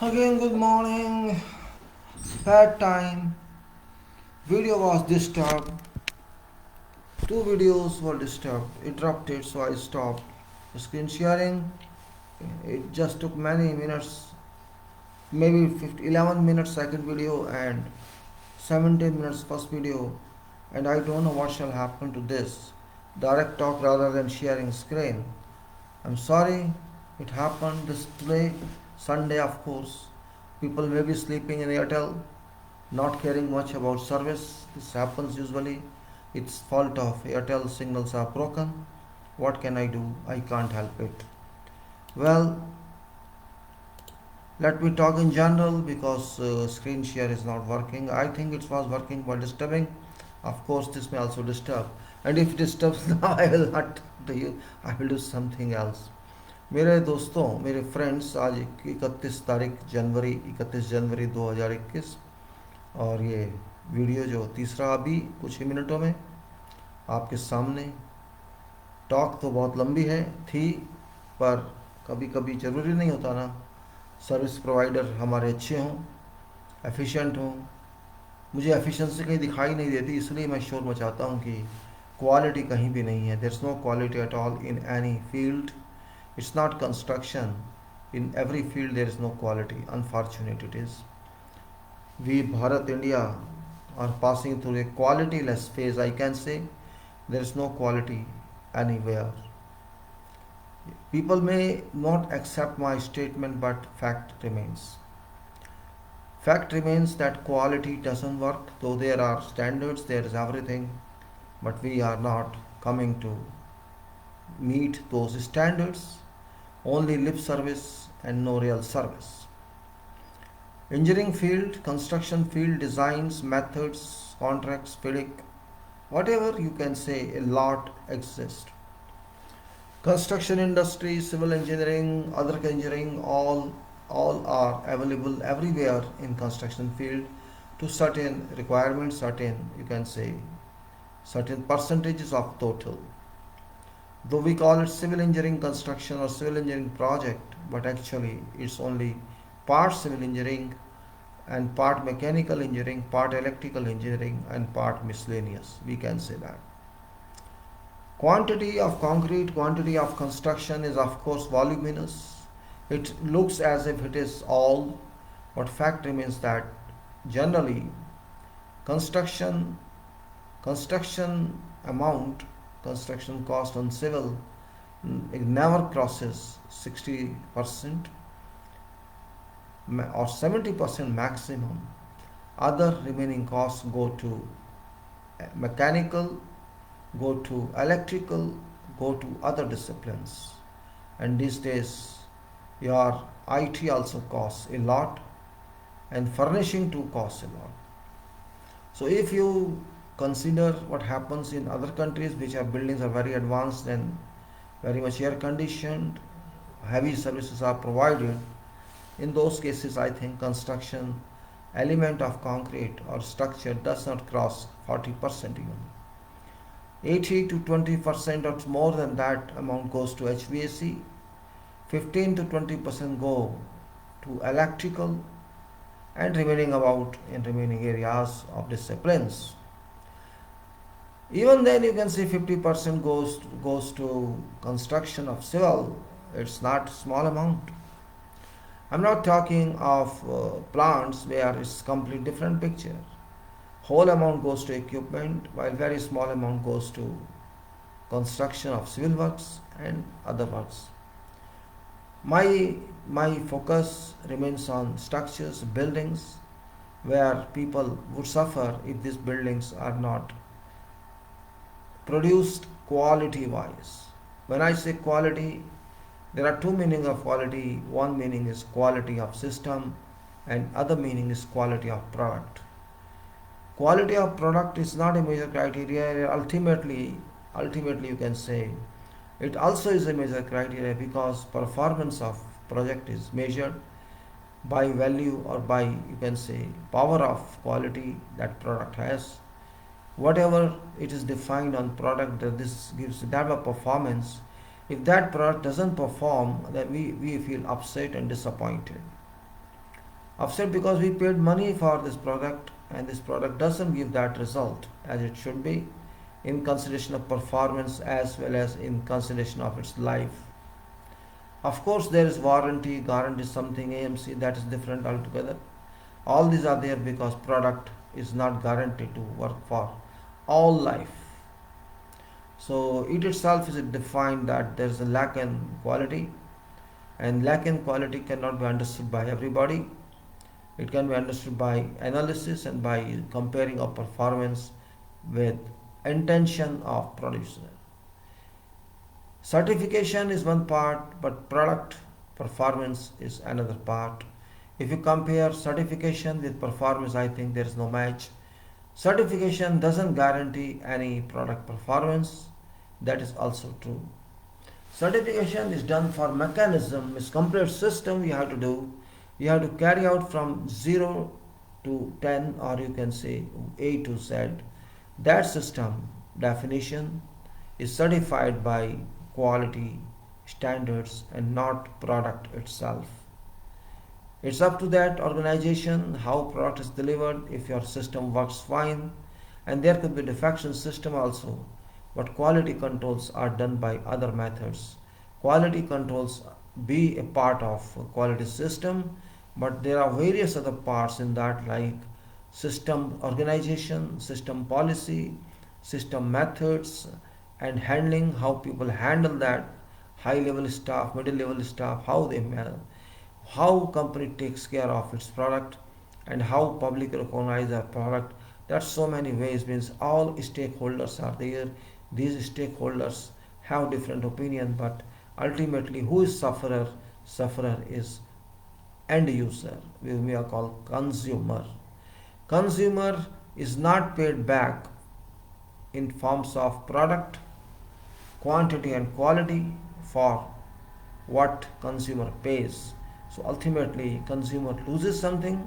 Again, good morning. Bad time. Video was disturbed. Two videos were disturbed, interrupted, so I stopped. Screen sharing, it just took many minutes, maybe 11 minutes second video and 17 minutes first video. And I don't know what shall happen to this. Direct talk rather than sharing screen. I'm sorry it happened this today, Sunday, of course. People may be sleeping in Airtel, not caring much about service. This happens usually. It's fault of Airtel, signals are broken. What can I do? I can't help it. Well, let me talk in general because screen share is not working. I think it was working while disturbing. Of course, this may also disturb. And if it disturbs now, I will not do you. I will do something else. मेरे दोस्तों, मेरे friends, आज 31 जनवरी 2021 और ये video जो तीसरा अभी कुछ ही मिनटों में आपके सामने। टॉक तो बहुत लंबी है थी, पर कभी कभी ज़रूरी नहीं होता ना सर्विस प्रोवाइडर हमारे अच्छे हों, एफिशिएंट हों। मुझे एफिशिएंसी कहीं दिखाई नहीं देती, इसलिए मैं शोर मचाता हूँ कि क्वालिटी कहीं भी नहीं है। There is no quality at all in any field. It's not construction. In every field there is no quality. Unfortunate it is. We Bharat India are passing through a qualityless phase. I can say there is no quality anywhere. People may not accept my statement, but fact remains. Fact remains that quality doesn't work. Though there are standards, there is everything, but we are not coming to meet those standards. Only lip service and no real service. Engineering field, construction field, designs, methods, contracts, FIDIC, whatever you can say, a lot exists. Construction industry, civil engineering, other engineering, all are available everywhere in construction field to certain requirements, certain you can say certain percentages of total. Though we call it civil engineering construction or civil engineering project, but actually it's only part civil engineering and part mechanical engineering, part electrical engineering and part miscellaneous. We can say that. Quantity of concrete, quantity of construction is of course voluminous. It looks as if it is all, but fact remains that generally construction amount, construction cost on civil, it never crosses 60% or 70% maximum. Other remaining costs go to mechanical, go to electrical, go to other disciplines. And these days your IT also costs a lot and furnishing too costs a lot. So if you consider what happens in other countries which have buildings are very advanced and very much air conditioned, heavy services are provided. In those cases I think construction element of concrete or structure does not cross 40% even. 80 to 20% or more than that amount goes to HVAC, 15 to 20% go to electrical, and remaining about in remaining areas of disciplines. Even then you can say 50% goes to construction of civil. It's not small amount. I'm not talking of plants where it's complete different picture. Whole amount goes to equipment while very small amount goes to construction of civil works and other works. My focus remains on structures, buildings, where people would suffer if these buildings are not produced quality wise. When I say quality, there are two meanings of quality. One meaning is quality of system and other meaning is quality of product. Quality of product is not a major criteria. Ultimately you can say it also is a major criteria because performance of project is measured by value or by you can say power of quality that product has. Whatever it is defined on product that this gives that of performance. If that product doesn't perform, then we feel upset and disappointed. Upset because we paid money for this product and this product doesn't give that result as it should be, in consideration of performance as well as in consideration of its life. Of course, there is warranty, guarantee something, AMC, that is different altogether. All these are there because product is not guaranteed to work for all life. So it itself is defined that there is a lack in quality, and lack in quality cannot be understood by everybody. It can be understood by analysis and by comparing of performance with intention of producer. Certification is one part, but product performance is another part. If you compare certification with performance, I think there is no match. Certification doesn't guarantee any product performance. That is also true. Certification is done for mechanism, is complete system you have to do. You have to carry out from 0 to 10, or you can say A to Z. That system definition is certified by quality standards and not product itself. It's up to that organization how product is delivered. If your system works fine, and there could be defection system also, but quality controls are done by other methods. Quality controls be a part of quality system, but there are various other parts in that, like system organization, system policy, system methods, and handling, how people handle that, high level staff, middle level staff, how they manage, how company takes care of its product, and how public recognize their product. That's so many ways, means all stakeholders are there. These stakeholders have different opinion, but ultimately who is sufferer? Sufferer is end user, we may call consumer. Consumer is not paid back in forms of product, quantity and quality for what consumer pays. So ultimately consumer loses something,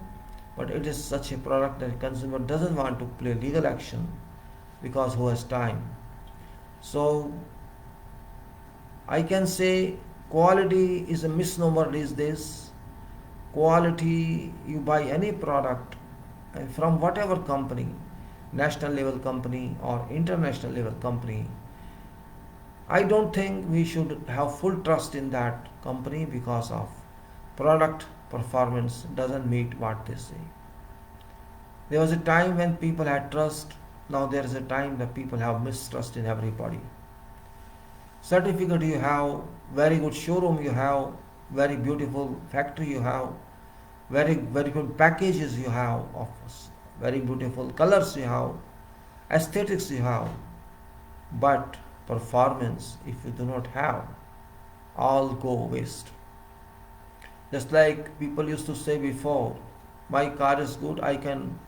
but it is such a product that consumer doesn't want to play legal action because who has time. So I can say quality is a misnomer these days. Quality, you buy any product from whatever company, national level company or international level company, I don't think we should have full trust in that company because of product performance doesn't meet what they say. There was a time when people had trust. Now there is a time that people have mistrust in everybody. Certificate you have, very good showroom you have, very beautiful factory you have, very good packages you have, of very beautiful colors you have, aesthetics you have, but performance if you do not have, all go waste. Just like people used to say before, my car is good, I can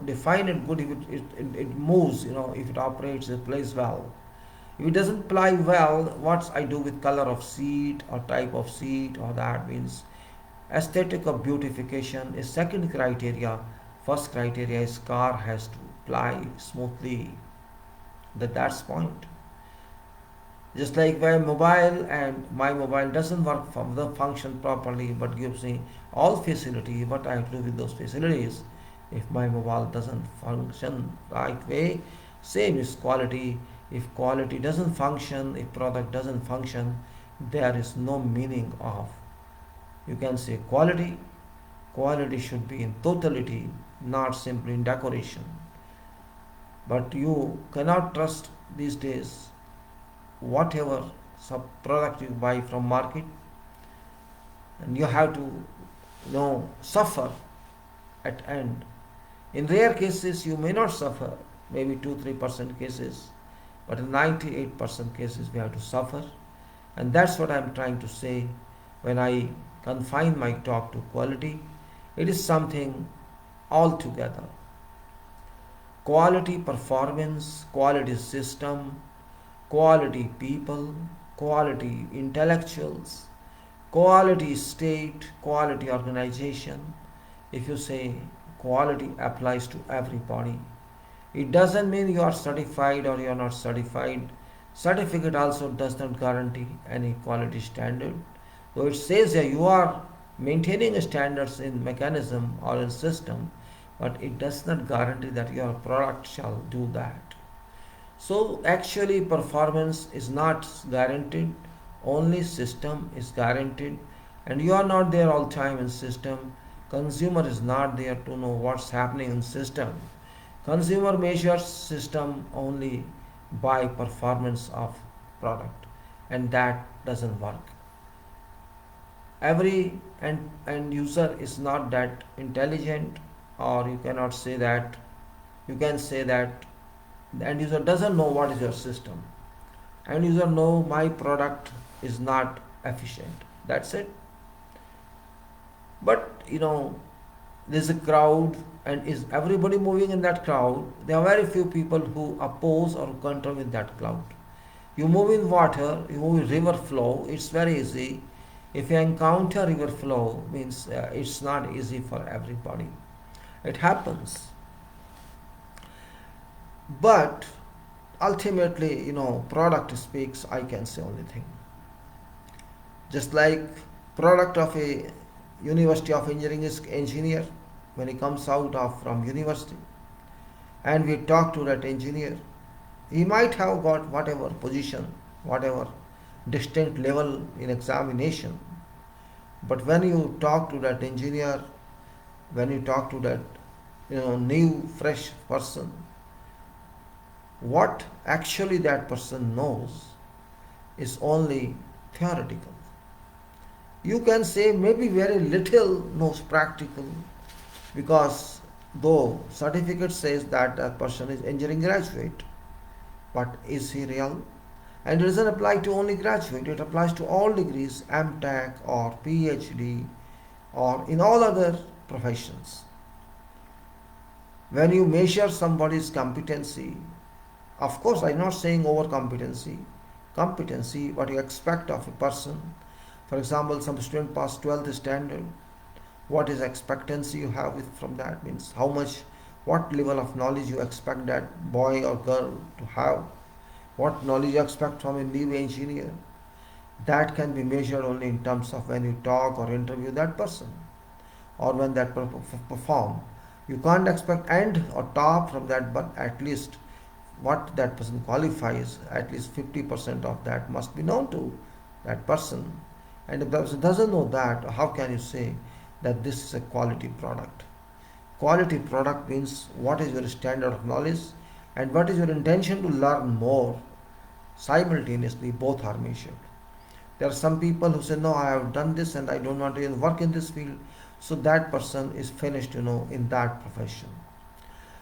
define it good if it moves, if it operates, it plays well. If it doesn't play well, what I do with color of seat or type of seat, or that means aesthetic of beautification is second criteria. First criteria is car has to ply smoothly. That's point. Just like my mobile, and my mobile doesn't work for the function properly but gives me all facility, what I have to do with those facilities. If my mobile doesn't function right way, same is quality. If quality doesn't function, if product doesn't function, there is no meaning of, you can say, quality. Quality should be in totality, not simply in decoration. But you cannot trust these days whatever sub product you buy from market, and you have to suffer at end. In rare cases you may not suffer, maybe 2-3% cases, but in 98% cases we have to suffer. And that's what I'm trying to say when I confine my talk to quality. It is something altogether. Quality performance, quality system, quality people, quality intellectuals, quality state, quality organization. If you say quality applies to everybody, it doesn't mean you are certified or you are not certified. Certificate also does not guarantee any quality standard. Though it says that you are maintaining standards in mechanism or in system, but it does not guarantee that your product shall do that. So actually performance is not guaranteed, only system is guaranteed, and you are not there all time in system. Consumer is not there to know what's happening in system. Consumer measures system only by performance of product, and that doesn't work. Every end user is not that intelligent, or you cannot say that. You can say that the end user doesn't know what is your system. End user know my product is not efficient. That's it. But there's a crowd, and is everybody moving in that crowd? There are very few people who oppose or counter with that crowd. You move in water, you move in river flow, it's very easy. If you encounter river flow, means it's not easy for everybody. It happens. But ultimately, product speaks, I can say only thing. Just like product of a University of Engineering is engineer, when he comes out of from university, and we talk to that engineer, he might have got whatever position, whatever distinct level in examination. But when you talk to that engineer, when you talk to that new fresh person, what actually that person knows is only theoretical. You can say maybe very little knows practical, because though certificate says that that person is engineering graduate, but is he real? And it doesn't apply to only graduate, it applies to all degrees, MTech or PhD or in all other professions. When you measure somebody's competency, of course I'm not saying over competency, what you expect of a person. For example, some student passed 12th standard. What is expectancy you have from that? Means how much, what level of knowledge you expect that boy or girl to have. What knowledge you expect from a new engineer. That can be measured only in terms of when you talk or interview that person, or when that perform. You can't expect end or top from that, but at least what that person qualifies, at least 50% of that must be known to that person. And if the person doesn't know that, how can you say that this is a quality product? Quality product means what is your standard of knowledge and what is your intention to learn more. Simultaneously, both are measured. There are some people who say, no, I have done this and I don't want to even work in this field. So that person is finished, in that profession.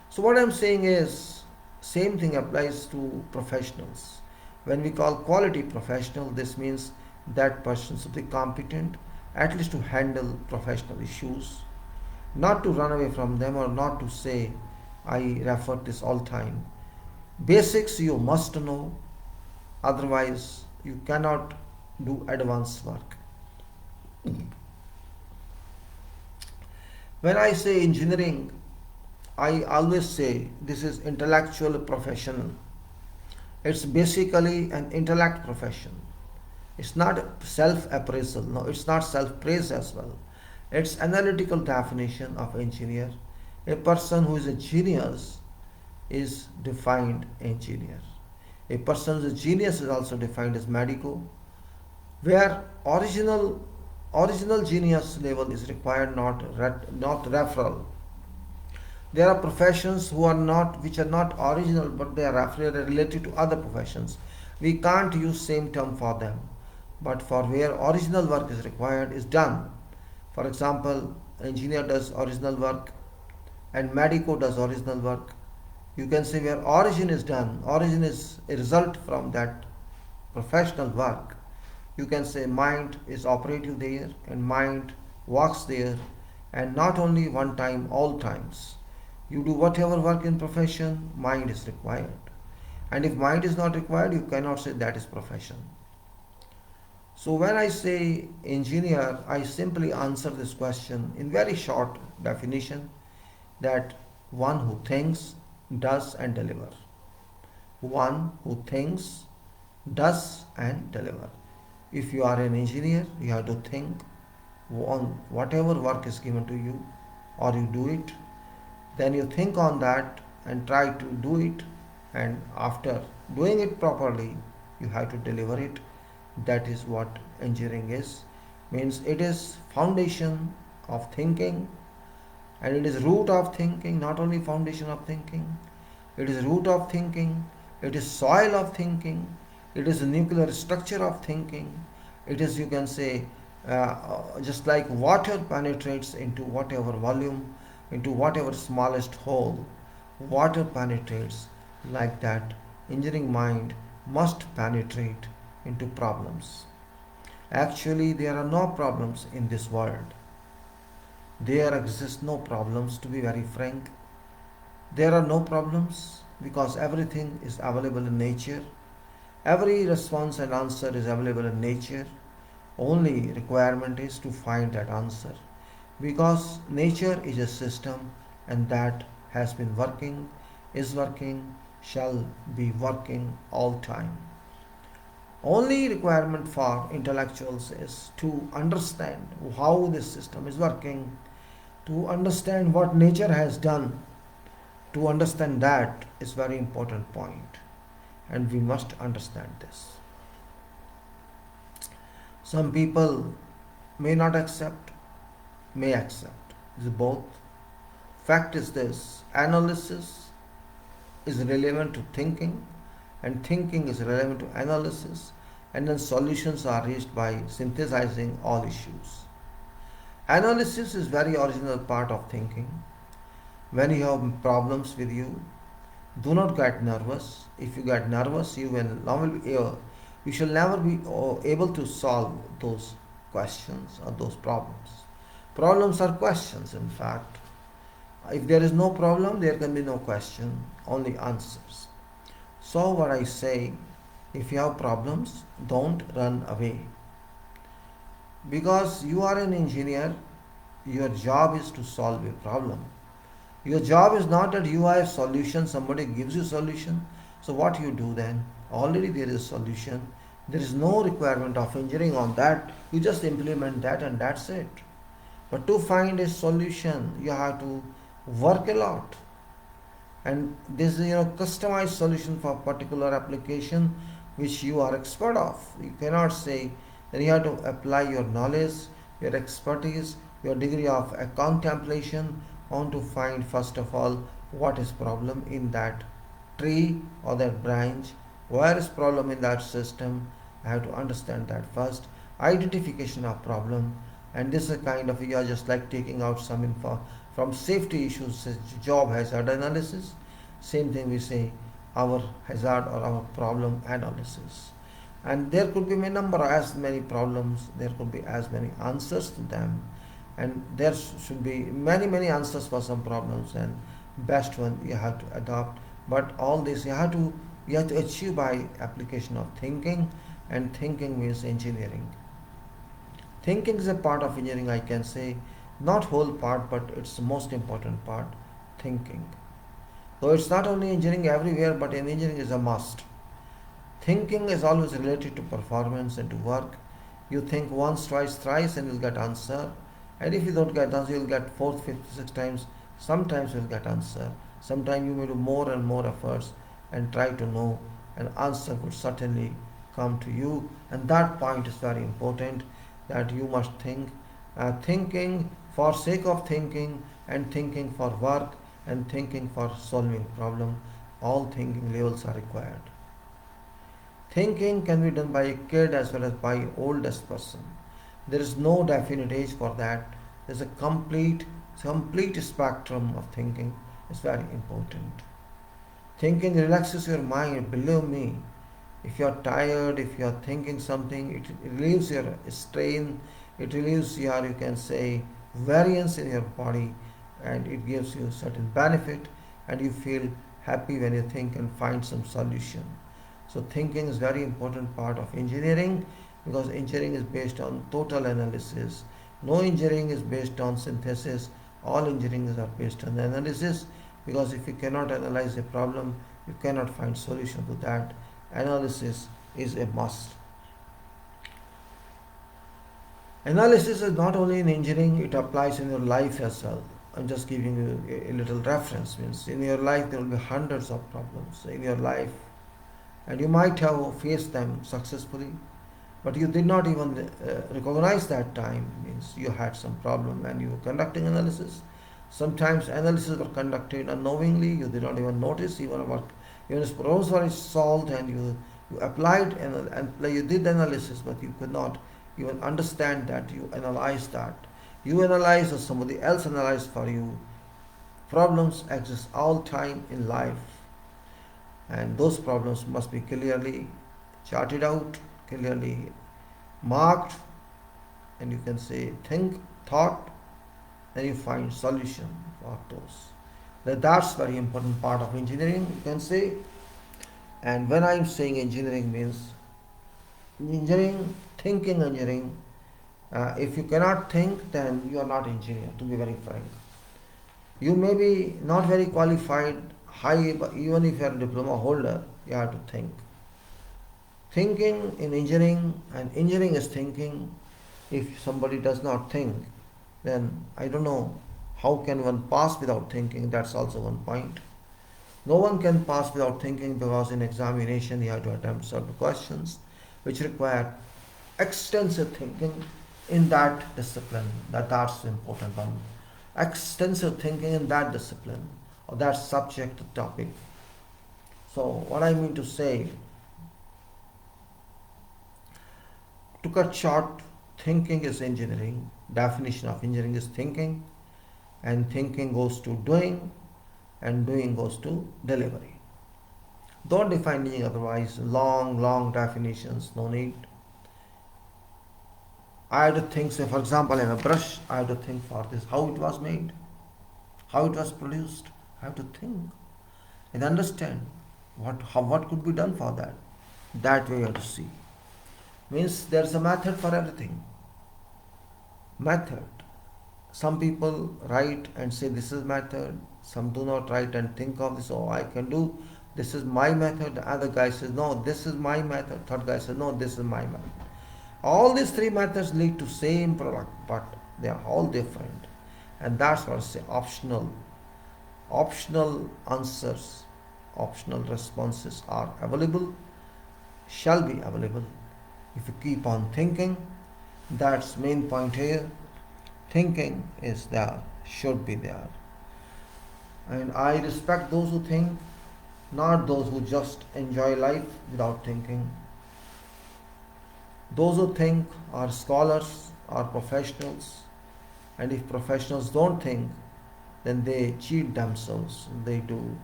So what I'm saying is, same thing applies to professionals. When we call quality professional, this means that person should be competent, at least to handle professional issues, not to run away from them or not to say, I refer this all time. Basics you must know, otherwise you cannot do advanced work. When I say engineering, I always say this is intellectual professional. It's basically an intellect profession. It's not self-appraisal, no, it's not self-praise as well. It's analytical definition of engineer. A person who is a genius is defined engineer. A person who is a genius is also defined as medico, where original genius level is required, not referral. There are professions which are not original, but they are related to other professions. We can't use same term for them, but for where original work is required is done. For example, engineer does original work and medico does original work. You can say where origin is done, origin is a result from that professional work. You can say mind is operative there and mind works there, and not only one time, all times. You do whatever work in profession, mind is required. And if mind is not required, you cannot say that is profession. So when I say engineer, I simply answer this question in very short definition, that one who thinks, does and deliver. One who thinks, does and deliver. If you are an engineer, you have to think on whatever work is given to you, or you do it, then you think on that and try to do it, and after doing it properly you have to deliver it. That is what engineering is. Means it is foundation of thinking, and it is root of thinking, not only foundation of thinking. It is root of thinking, it is soil of thinking, it is the nuclear structure of thinking. It is, you can say, just like water penetrates into whatever volume, into whatever smallest hole, water penetrates. Like that, engineering mind must penetrate into problems. Actually, there are no problems in this world. There exist no problems, to be very frank. There are no problems because everything is available in nature. Every response and answer is available in nature. Only requirement is to find that answer, because nature is a system, and that has been working, is working, shall be working all time. Only requirement for intellectuals is to understand how this system is working, to understand what nature has done. To understand that is very important point, and we must understand this. Some people may not accept, may accept. It's both. Fact is this: analysis is relevant to thinking, and thinking is relevant to analysis, and then solutions are reached by synthesizing all issues. Analysis is very original part of thinking. When you have problems with you, do not get nervous. If you get nervous, you shall never be able to solve those questions or those problems. Problems are questions, in fact. If there is no problem, there can be no question, only answers. So what I say, if you have problems, don't run away. Because you are an engineer, your job is to solve a problem. Your job is not that you have solution, somebody gives you solution. So what you do then? Already there is a solution. There is no requirement of engineering on that. You just implement that and that's it. But to find a solution, you have to work a lot. And this is customized solution for particular application which you are expert of. You cannot say, then you have to apply your knowledge, your expertise, your degree of contemplation on to find first of all what is problem in that tree or that branch, where is problem in that system. I have to understand that first. Identification of problem, and this is a kind of, you are just like taking out some info from safety issues, job hazard analysis. Same thing we say, our hazard or our problem analysis. And there could be as many problems, there could be as many answers to them, and there should be many answers for some problems, and best one you have to adopt. But all this you have to achieve by application of thinking, and thinking means engineering. Thinking is a part of engineering, I can say, not whole part, but it's the most important part, thinking. So it's not only engineering everywhere, but in engineering is a must. Thinking is always related to performance and to work. You think once, twice, thrice, and you'll get answer. And if you don't get answer, you'll get fourth, fifth, sixth times. Sometimes you'll get answer. Sometimes you may do more and more efforts and try to know. An answer would certainly come to you. And that point is very important, that you must think. Thinking for sake of thinking, and thinking for work, and thinking for solving problem. All thinking levels are required. Thinking can be done by a kid as well as by oldest person. There is no definite age for that. There is a complete spectrum of thinking. It's very important. Thinking relaxes your mind. Believe me, if you are tired, if you are thinking something, it relieves your strain. It relieves your, you can say, variance in your body, and it gives you certain benefit, and you feel happy when you think and find some solution. So thinking is very important part of engineering, because engineering is based on total analysis. No engineering is based on synthesis. All engineering are based on analysis, because if you cannot analyze a problem, you cannot find solution to that. Analysis is a must. Analysis is not only in engineering, it applies in your life as well. I'm just giving you a little reference. Means in your life there will be hundreds of problems in your life, and you might have faced them successfully, but you did not even recognize that time. Means you had some problem and you were conducting analysis. Sometimes analysis were conducted unknowingly, you did not even notice, even if problems were solved and you applied and you did analysis, but you could not even understand that you analyzed that. You analyzed or somebody else analyzed for you. Problems exist all time in life, and those problems must be clearly charted out, clearly marked, and you can say thought, then you find solution for those. That's very important part of engineering, you can say. And when I'm saying engineering means engineering, thinking engineering. If you cannot think, then you are not engineer, to be very frank. You may be not very qualified, high, but even if you are a diploma holder, you have to think. Thinking in engineering, and engineering is thinking. If somebody does not think, then I don't know how can one pass without thinking. That's also one point. No one can pass without thinking, because in examination you have to attempt certain questions which require extensive thinking in that discipline. That's the important one. Extensive thinking in that discipline or that subject topic. So what I mean to say, to cut short, thinking is engineering. Definition of engineering is thinking, and thinking goes to doing, and doing goes to delivery. Don't define engineering otherwise. Long definitions, no need. I have to think, say for example, I have a brush, I have to think for this, how it was made, how it was produced. I have to think and understand what could be done for that. That way you have to see. Means there's a method for everything. Method. Some people write and say this is method. Some do not write and think of this, oh I can do, this is my method. The other guy says no, this is my method. Third guy says no, this is my method. All these three methods lead to same product, but they are all different. And that's what I say, optional. Optional answers, optional responses are available, shall be available. If you keep on thinking, that's main point here. Thinking is there, should be there. And I respect those who think, not those who just enjoy life without thinking. Those who think are scholars, are professionals, and if professionals don't think, then they cheat themselves. They do.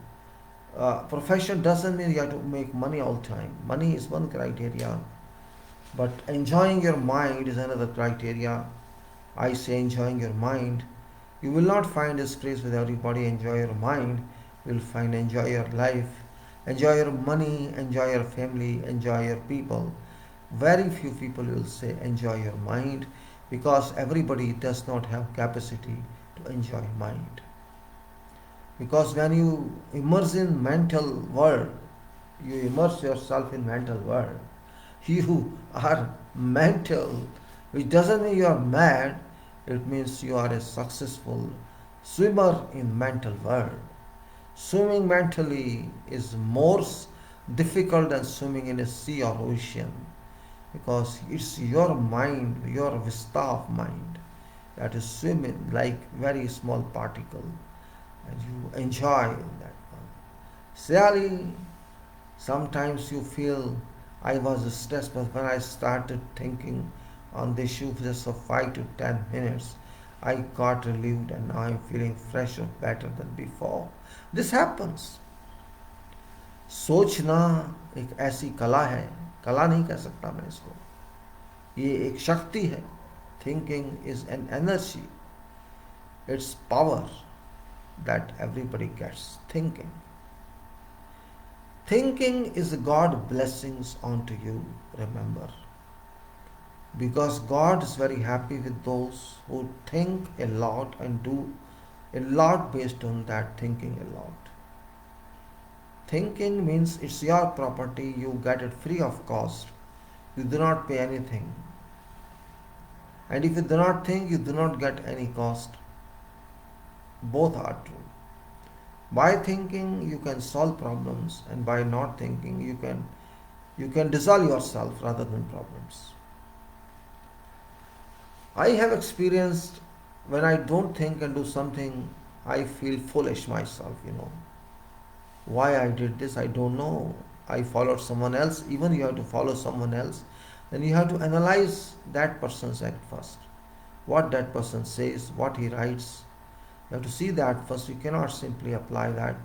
Profession doesn't mean you have to make money all the time. Money is one criteria, but enjoying your mind is another criteria. I say enjoying your mind. You will not find this phrase with everybody, enjoy your mind. You will find enjoy your life, enjoy your money, enjoy your family, enjoy your people. Very few people will say enjoy your mind, because everybody does not have capacity to enjoy mind. Because when you immerse in mental world, you immerse yourself in mental world. You are mental, which doesn't mean you are mad. It means you are a successful swimmer in mental world. Swimming mentally is more difficult than swimming in a sea or ocean, because it's your mind, your vista of mind, that is swimming like very small particle, and you enjoy that one. Sally, sometimes you feel I was stressed, but when I started thinking on the issue just for 5 to 10 minutes, I got relieved and now I'm feeling fresher, better than before. This happens. सोचना एक ऐसी कला है, कला नहीं कह सकता मैं इसको, ये एक शक्ति है. Thinking is an energy, it's power that everybody gets. Thinking is God blessings onto you, remember, because God is very happy with those who think a lot and do a lot based on that thinking a lot. Thinking means it's your property, you get it free of cost, you do not pay anything. And if you do not think, you do not get any cost. Both are true. By thinking, you can solve problems, and by not thinking, you can dissolve yourself rather than problems. I have experienced when I don't think and do something, I feel foolish myself. Why I did this, I don't know. I followed someone else. Even you have to follow someone else, then you have to analyze that person's act first. What that person says, what he writes. You have to see that first. You cannot simply apply that.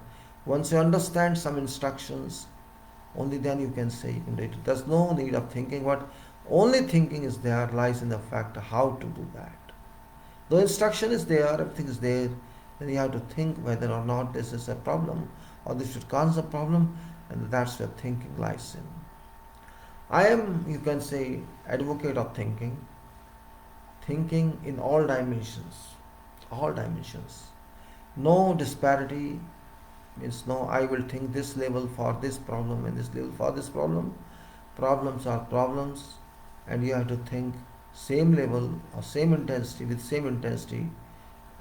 Once you understand some instructions, only then you can say you can do it. There's no need of thinking. What only thinking is there lies in the fact how to do that. The instruction is there, everything is there, then you have to think whether or not this is a problem or this should cause a problem, and that's where thinking lies in. I am, you can say, advocate of thinking in all dimensions. No disparity means no, I will think this level for this problem and this level for this problem. Problems are problems, and you have to think same level or same intensity with same intensity.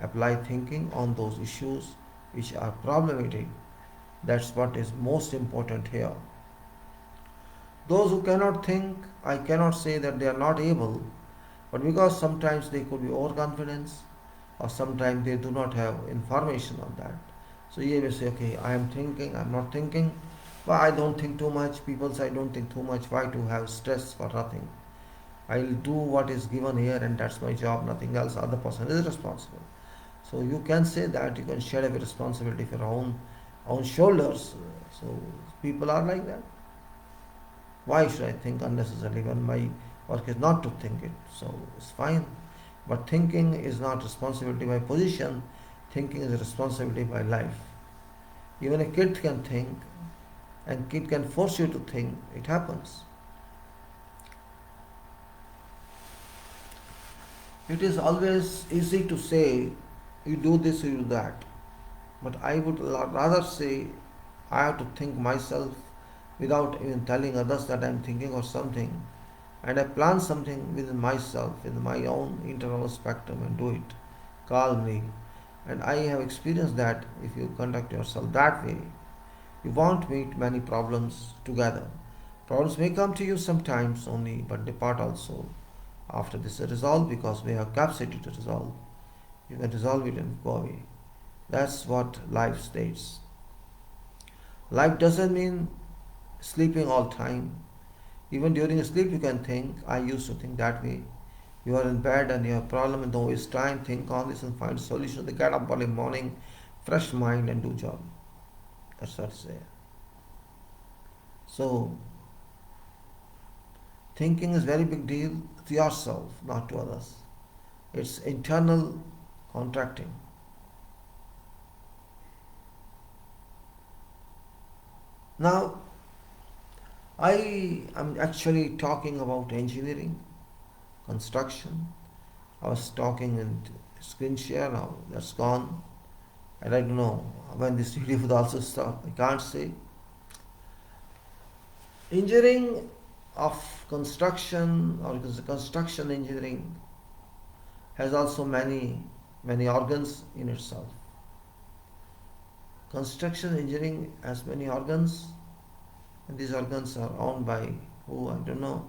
Apply thinking on those issues which are problematic. That's what is most important here. Those who cannot think, I cannot say that they are not able, but because sometimes they could be overconfidence, or sometimes they do not have information on that. So you may say, okay, I am thinking, I am not thinking, but I don't think too much. People say I don't think too much. Why to have stress for nothing? I'll do what is given here, and that's my job, nothing else. Other person is responsible. So you can say that, you can shed away responsibility for your own shoulders. So people are like that. Why should I think unnecessarily when my work is not to think it? So it's fine. But thinking is not responsibility by position. Thinking is a responsibility by life. Even a kid can think, and kid can force you to think. It happens. It is always easy to say, you do this, you do that. But I would rather say, I have to think myself without even telling others that I am thinking of something. And I plan something within myself, within my own internal spectrum, and do it calmly. And I have experienced that if you conduct yourself that way, you won't meet many problems together. Problems may come to you sometimes only, but depart also after this is resolved, because we have capacity to resolve. You can resolve it and go away. That's what life states. Life doesn't mean sleeping all time. Even during sleep you can think. I used to think that way. You are in bed and you have a problem, and don't waste time, think on this and find a solution. They get up early morning, fresh mind, and do job. That's what I say. So thinking is very big deal to yourself, not to others. It's internal contracting. Now, I am actually talking about engineering, construction. I was talking in screen share, now that's gone. And I don't know when this video would also stop. I can't say. Engineering of construction, or construction engineering, has also many organs in itself. Construction engineering has many organs, and these organs are owned by who, I don't know.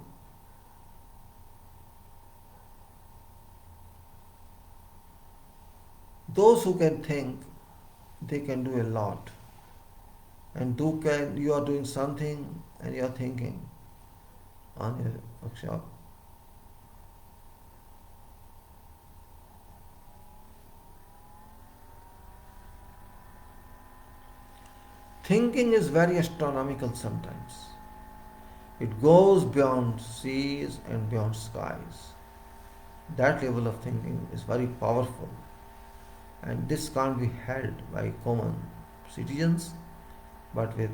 Those who can think, they can do a lot. And you are doing something and you are thinking on your workshop. Thinking is very astronomical sometimes. It goes beyond seas and beyond skies. That level of thinking is very powerful, and this can't be held by common citizens, but with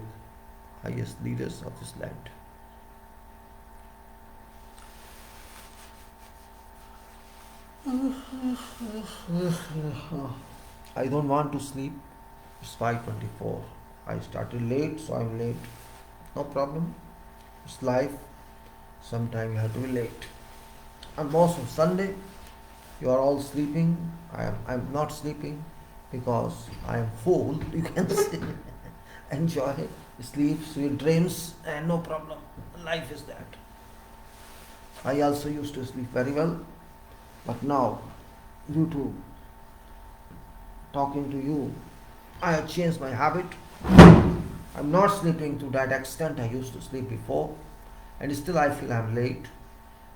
highest leaders of this land. I don't want to sleep. It's 5:24. I started late, so I'm late. No problem. It's life. Sometimes you have to be late. And most of Sunday, you are all sleeping. I'm not sleeping because I am full. You can say, enjoy, sleep, sweet dreams, and no problem. Life is that. I also used to sleep very well, but now, due to talking to you, I have changed my habit. I'm not sleeping to that extent I used to sleep before, and still I feel I'm late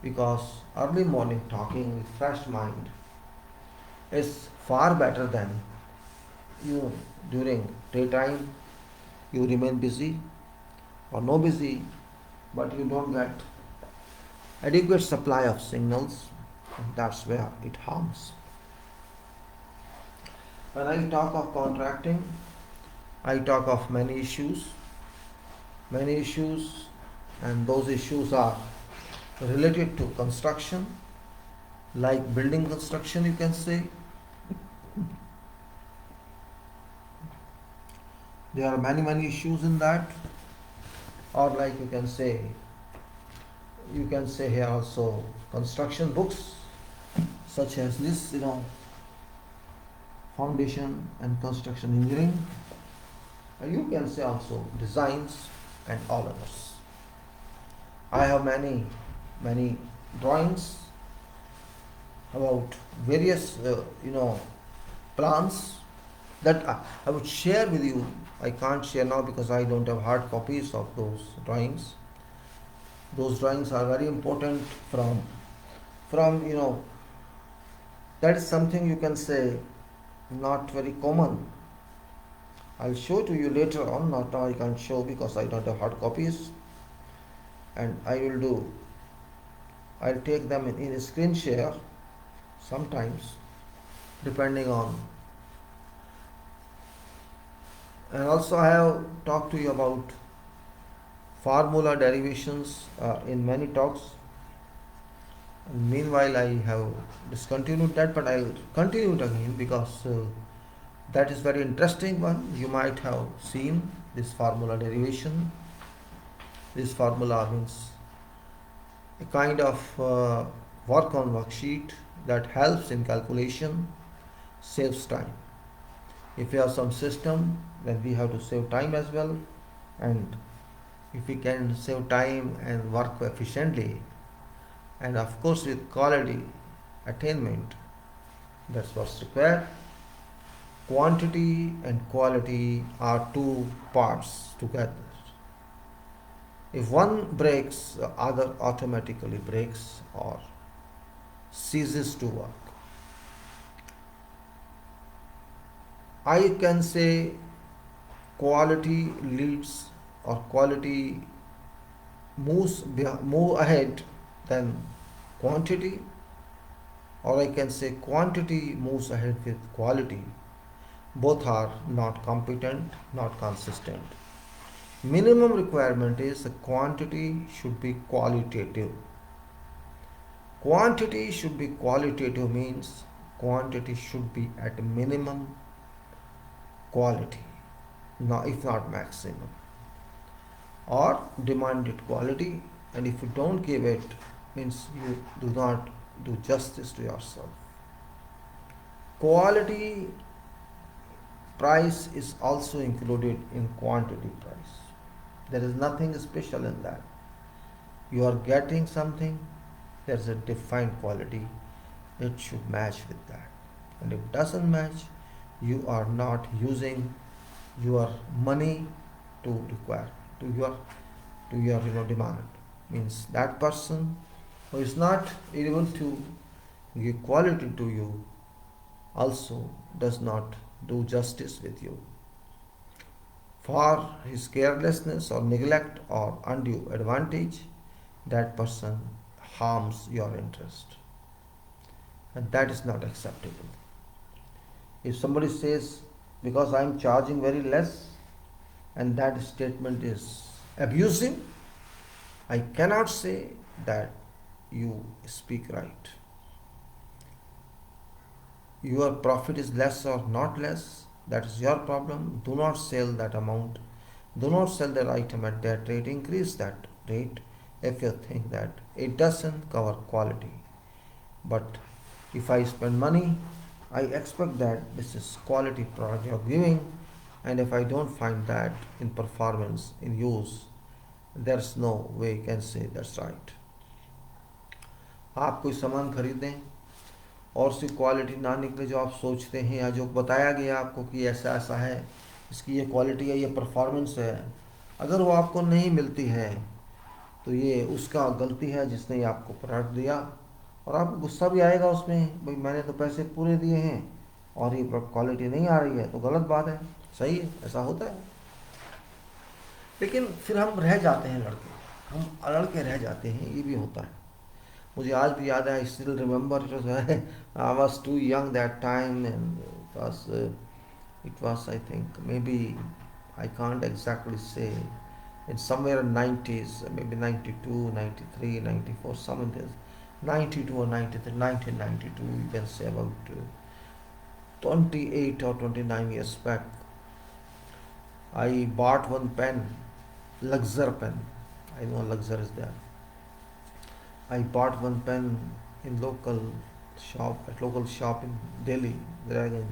because early morning talking with fresh mind is far better than you during daytime. You remain busy or no busy, but you don't get adequate supply of signals, and that's where it harms. When I talk of contracting, I talk of many issues, and those issues are related to construction, like building construction, you can say. There are many issues in that, or like you can say here also construction books, such as this, foundation and construction engineering. And you can say also designs and all others. I have many drawings about various plans that I would share with you. I can't share now because I don't have hard copies of those drawings. Those drawings are very important from that is something you can say not very common. I'll show to you later on. Not now I can't show because I don't have hard copies, and I'll take them in screen share sometimes, depending on. And also I have talked to you about formula derivations in many talks. And meanwhile, I have discontinued that, but I'll continue it again because that is very interesting one. You might have seen this formula derivation. This formula means a kind of work on worksheet that helps in calculation, saves time. If you have some system, then we have to save time as well, and if we can save time and work efficiently, and of course with quality attainment, that's what's required. Quantity and quality are two parts together. If one breaks, the other automatically breaks or ceases to work. I can say quality leads or quality move ahead than quantity, or I can say quantity moves ahead with quality. Both are not competent, not consistent. Minimum requirement is the quantity should be qualitative. Quantity should be qualitative means quantity should be at minimum quality, if not maximum, or demanded quality, and if you don't give it, means you do not do justice to yourself. Quality price is also included in quantity price. There is nothing special in that. You are getting something, there is a defined quality, it should match with that. And if it doesn't match, you are not using your money to require to your demand. Means that person who is not able to give quality to you also does not do justice with you. For his carelessness or neglect or undue advantage, that person harms your interest, and that is not acceptable. If somebody says, because I am charging very less, and that statement is abusive, I cannot say that you speak right. Your profit is less or not less, that is your problem. Do not sell that amount. Do not sell that item at that rate. Increase that rate if you think that it doesn't cover quality. But if I spend money, I expect that this is quality product you're giving, and if I don't find that in performance, in use, there's no way you can say that's right. आप कोई सामान खरीदें और उसकी quality ना निकले जो आप सोचते हैं, या जो बताया गया आपको कि ऐसा ऐसा है, इसकी ये क्वालिटी है, ये परफॉर्मेंस है, अगर वो आपको नहीं मिलती है तो ये उसका गलती है जिसने ये आपको प्रोडक्ट दिया, और आपको गुस्सा भी आएगा उसमें, भाई मैंने तो पैसे पूरे दिए हैं और ये क्वालिटी नहीं आ रही है, तो गलत बात है, सही है, ऐसा होता है। लेकिन फिर हम रह जाते हैं लड़के, हम लड़के रह जाते हैं, ये भी होता है। मुझे आज भी याद है, I still remember, I was too young that time, and it was I think maybe I can't exactly say, in somewhere in 90s, maybe 92, 93, 94, some it is 92 or 93, 1992, you can say, about 28 or 29 years back. I bought one pen, Luxor pen. I know Luxor is there. I bought one pen in local shop in Delhi, Draganj.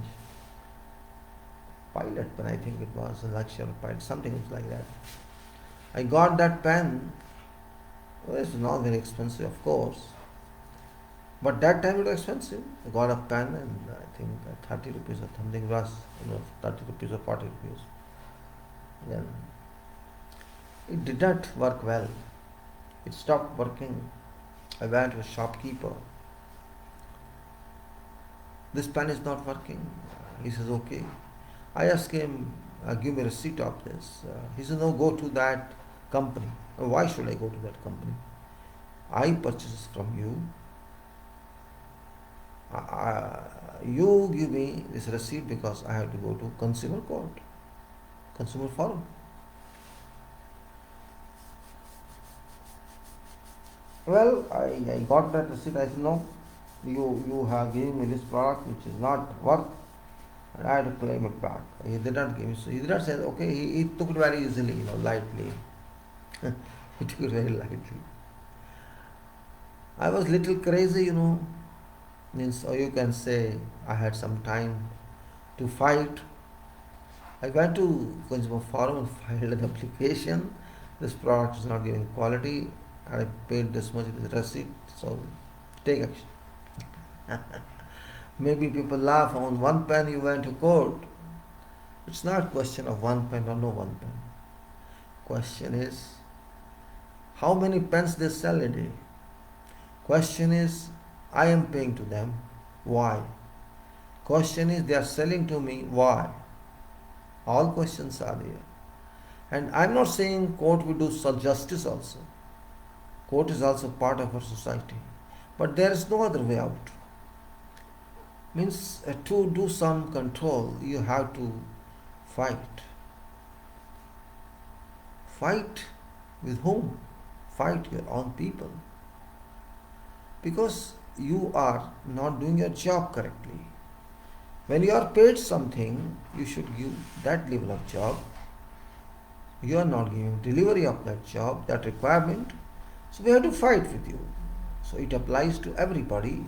Pilot pen, I think it was a Luxor pilot, something like that. I got that pen. Well, it's not very expensive, of course, but that time it was expensive. I got a pen, and I think 30 rupees or something was, 30 rupees or 40 rupees. Then it did not work well. It stopped working. I went to a shopkeeper. This pen is not working. He says, okay. I asked him, give me a receipt of this. He said, no, go to that company. Why should I go to that company? I purchased from you. You give me this receipt because I have to go to consumer court, consumer forum. Well, I got that receipt. I said, no, you have given me this product which is not worth, and I had to claim it back. He did not give me, so he did not say, okay, he took it very easily, lightly. He took it very lightly. I was little crazy, means, or you can say I had some time to fight. I went to consumer forum and filed an application. This product is not giving quality, and I paid this much with receipt, so take action. Maybe people laugh, on one pen you went to court. It's not a question of one pen or no one pen. Question is, how many pens they sell a day? Question is, I am paying to them. Why? Question is, they are selling to me. Why? All questions are there. And I'm not saying court will do justice also. Court is also part of our society. But there is no other way out. Means to do some control, you have to fight. Fight with whom? Fight your own people. Because you are not doing your job correctly. When you are paid something, you should give that level of job. You are not giving delivery of that job, that requirement. So we have to fight with you. So it applies to everybody.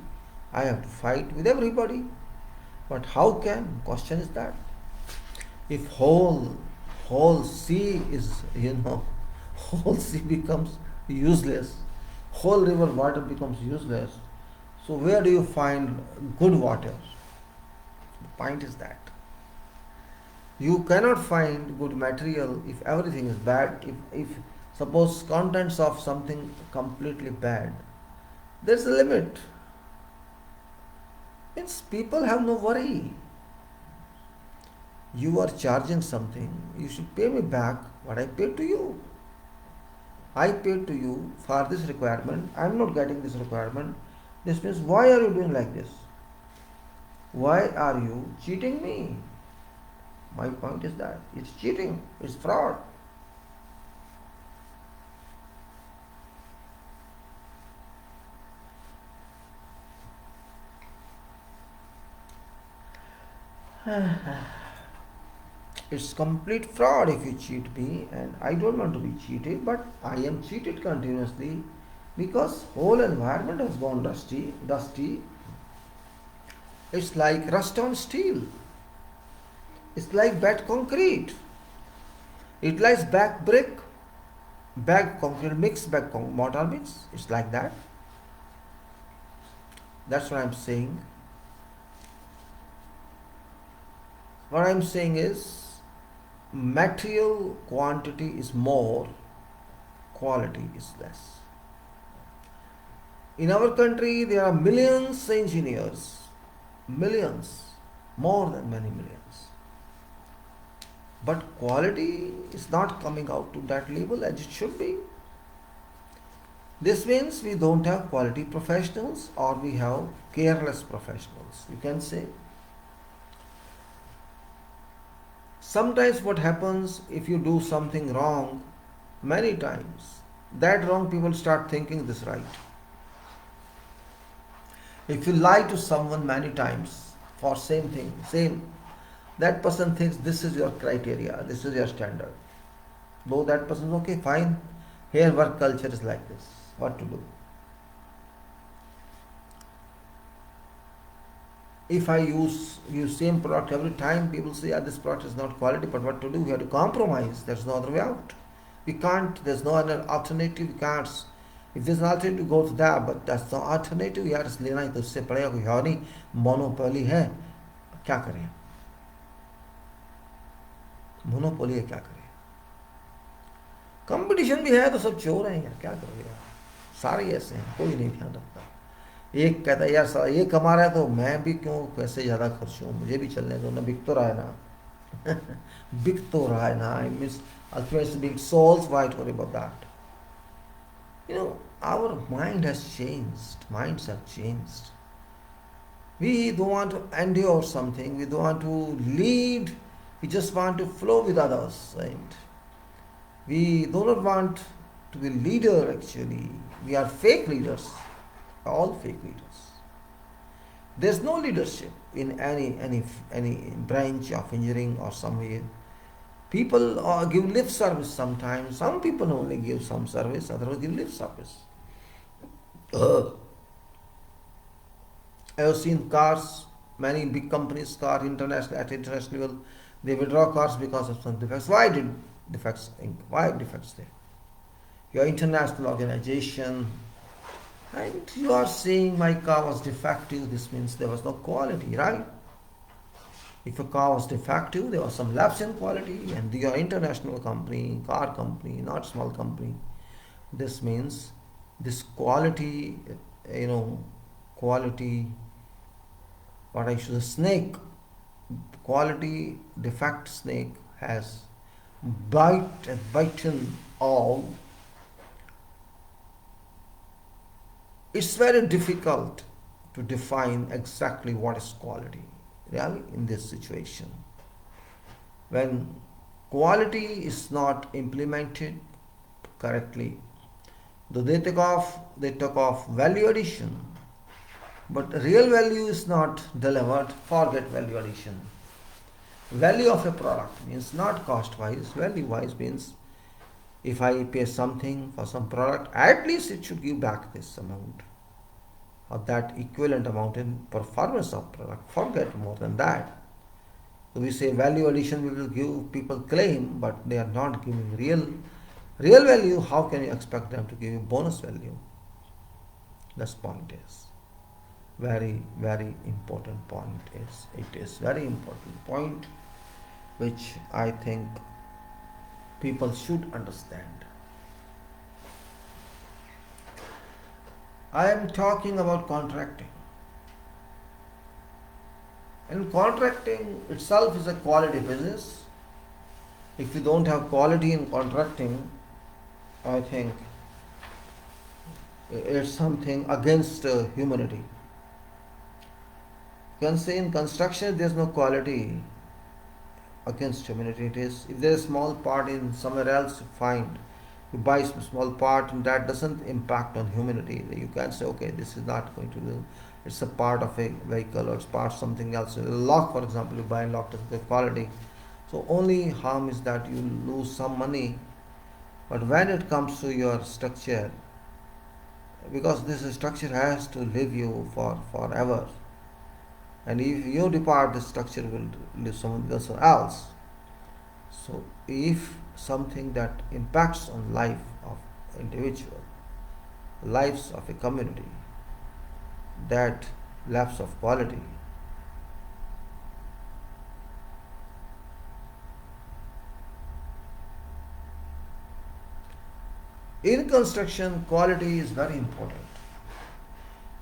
I have to fight with everybody. But how can? Question is that. If whole sea is, whole sea becomes useless, whole river water becomes useless, so where do you find good water? The point is that. You cannot find good material if everything is bad. If suppose contents of something completely bad, there's a limit. Means people have no worry. You are charging something, you should pay me back what I paid to you. I paid to you for this requirement, I am not getting this requirement. This means, why are you doing like this? Why are you cheating me? My point is that it's cheating, it's fraud. It's complete fraud if you cheat me, and I don't want to be cheated, but I am cheated continuously. Because whole environment has gone dusty. It's like rust on steel. It's like bad concrete. It lies back brick, back concrete mix, mortar mix. It's like that. That's what I'm saying. What I'm saying is material quantity is more, quality is less. In our country, there are millions of engineers, millions, more than many millions. But quality is not coming out to that level as it should be. This means we don't have quality professionals or we have careless professionals, you can say. Sometimes what happens if you do something wrong many times, that wrong people start thinking this right. If you lie to someone many times for same thing, that person thinks this is your criteria, this is your standard. Though that person is okay, fine, here work culture is like this, what to do? If I use same product every time, people say, this product is not quality, but what to do? We have to compromise. There's no other way out. We can't, there's no other alternative. We can't. If there's an alternative, go to that, but that's the alternative. यार इसलिए ना तो उससे पड़ेगा कोई और नहीं, monopoly है, क्या करें? मोनोपोली है, क्या करें? कंपटीशन भी है तो सब चोर हैं यार, क्या करोगे यार? सारे ऐसे हैं, कोई नहीं ध्यान रखता. एक कहता है यार सारा ये कमा रहा है तो मैं भी क्यों पैसे ज़्यादा खर्चूँ, मुझे भी चलने दो ना, बिक तो रहा है ना. बिक तो रहा है ना. I miss ultimately being souls. Why worry about that? You know, our mind has changed. Minds have changed. We don't want to endure something. We don't want to lead. We just want to flow with others. Right? We do not want to be leader actually. We are fake leaders. All fake leaders. There's no leadership in any branch of engineering or somewhere. People give lip service sometimes. Some people only give some service, others give lip service. I have seen cars, many big companies, at international level, they withdraw cars because of some defects. Why defects there? Your international organization, and you are saying my car was defective, this means there was no quality, right? If a car was defective, there was some lapse in quality, and you are international company, car company, not small company. This means this quality, quality, what I should say, quality defect snake has bitten all. It's very difficult to define exactly what is quality, really, in this situation. When quality is not implemented correctly, though they took off value addition, but real value is not delivered, forget value addition. Value of a product means not cost-wise, value-wise means if I pay something for some product, at least it should give back this amount or that equivalent amount in performance of product. Forget more than that. So we say value addition we will give, people claim, but they are not giving real value. How can you expect them to give you bonus value? This point is very, very important point. It is very important point which I think people should understand. I am talking about contracting. And contracting itself is a quality business. If you don't have quality in contracting, I think it's something against humanity. You can say in construction there is no quality against humanity. It is, if there is a small part in somewhere else, fine. You buy some small part and that doesn't impact on humanity. You can say, okay, this is not going to do. It's a part of a vehicle or it's part of something else. A lock, for example, you buy a lock to get quality. So only harm is that you lose some money. But when it comes to your structure, because this structure has to live you for forever. And if you depart, the structure will live someone else. So if something that impacts on life of individual, lives of a community, that lapse of quality, in construction quality is very important,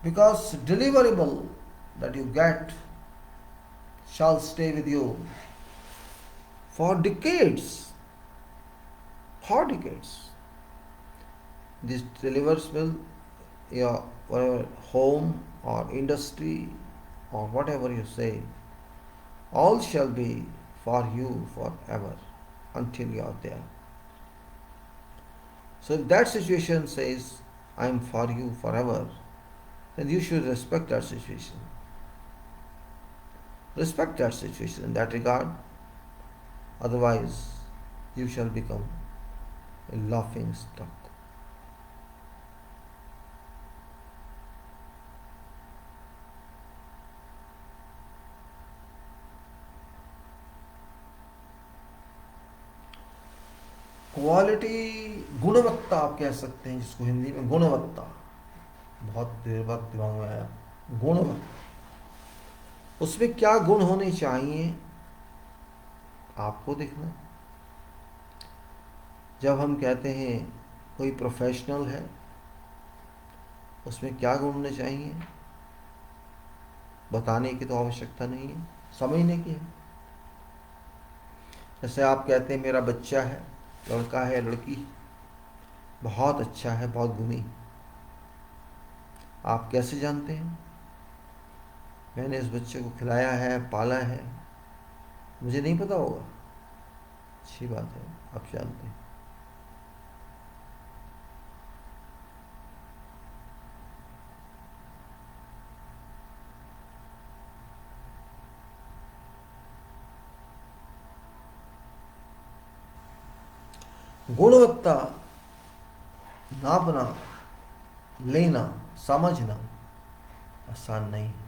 because deliverable that you get shall stay with you for decades. For decades. This delivers will your whatever home or industry or whatever you say, all shall be for you forever until you are there. So if that situation says, I am for you forever, then you should respect that situation. Respect that situation in that regard. Otherwise, you shall become a laughing stock. Quality, गुणवत्ता आप कह सकते हैं जिसको हिंदी में, गुणवत्ता, बहुत देर बाद दिमाग में आया, गुणवत्ता, उसमें क्या गुण होने चाहिए आपको देखना। जब हम कहते हैं कोई प्रोफेशनल है, उसमें क्या गुण होने चाहिए बताने की तो आवश्यकता नहीं है, समझने की है। जैसे आप कहते हैं मेरा बच्चा है, लड़का है, लड़की, बहुत अच्छा है, बहुत गुणी। आप कैसे जानते हैं? मैंने इस बच्चे को खिलाया है, पाला है, मुझे नहीं पता होगा। अच्छी बात है, आप जानते हैं। गुणवत्ता नापना, लेना, समझना आसान नहीं है।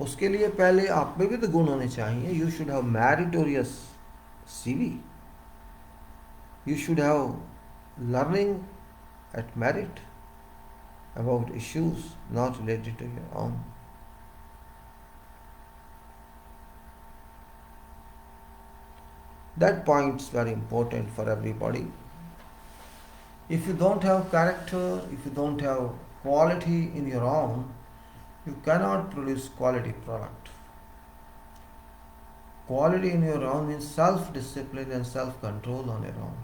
उसके लिए पहले आप में भी तो गुण होने चाहिए। You should have meritorious CV. You should have learning at merit about issues not related to your own. That point is very important for everybody. If you don't have character, if you don't have quality in your own, you cannot produce quality product. Quality in your own means self-discipline and self-control on your own.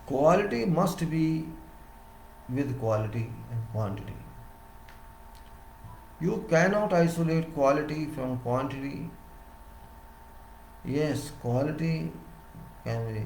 Quality must be with quality and quantity. You cannot isolate quality from quantity. Yes, quality can be.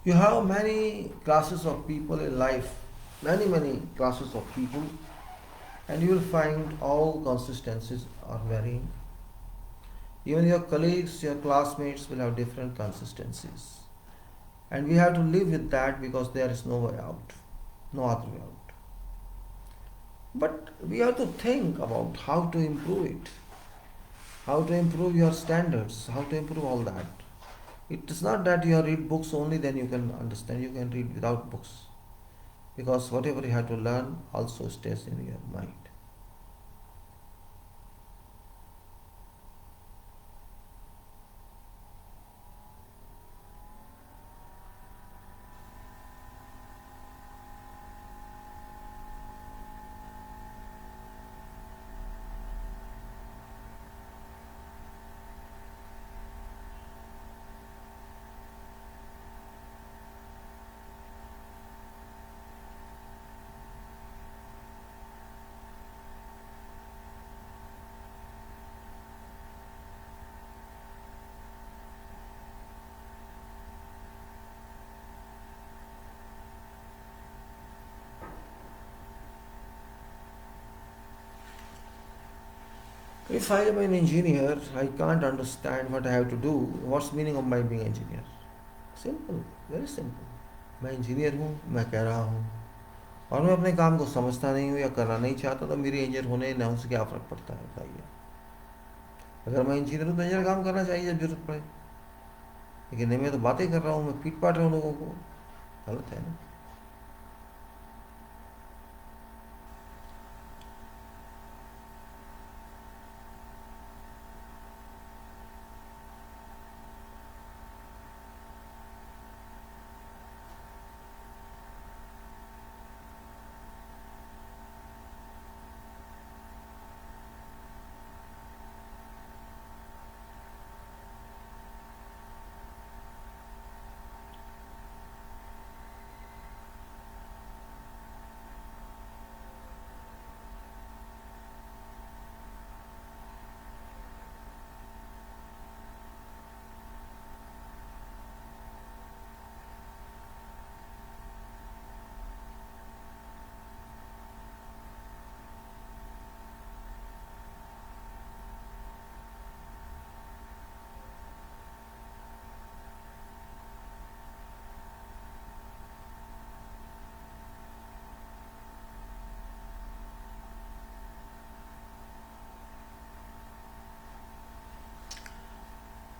You have many classes of people in life, many classes of people, and you will find all consistencies are varying. Even your colleagues, your classmates will have different consistencies. And we have to live with that because there is no way out, no other way out. But we have to think about how to improve it, how to improve your standards, how to improve all that. It is not that you read books only, then you can understand. You can read without books because whatever you have to learn also stays in your mind. If I am an engineer, I can't understand what I have to do. What's meaning of my being engineer? Simple, very simple. मैं engineer हूँ, मैं कह रहा हूँ, और मैं अपने काम को समझता नहीं हूँ या करना नहीं चाहता, तो मेरे इंजीनियर होने न उससे क्या फ़र्क पड़ता है बताइए। अगर मैं इंजीनियर हूँ तो इंजीनियर काम करना चाहिए जब जरूरत पड़े, लेकिन नहीं, मैं तो बातें कर रहा हूँ, मैं पीट पाट रहा हूँ लोगों को, गलत है ना।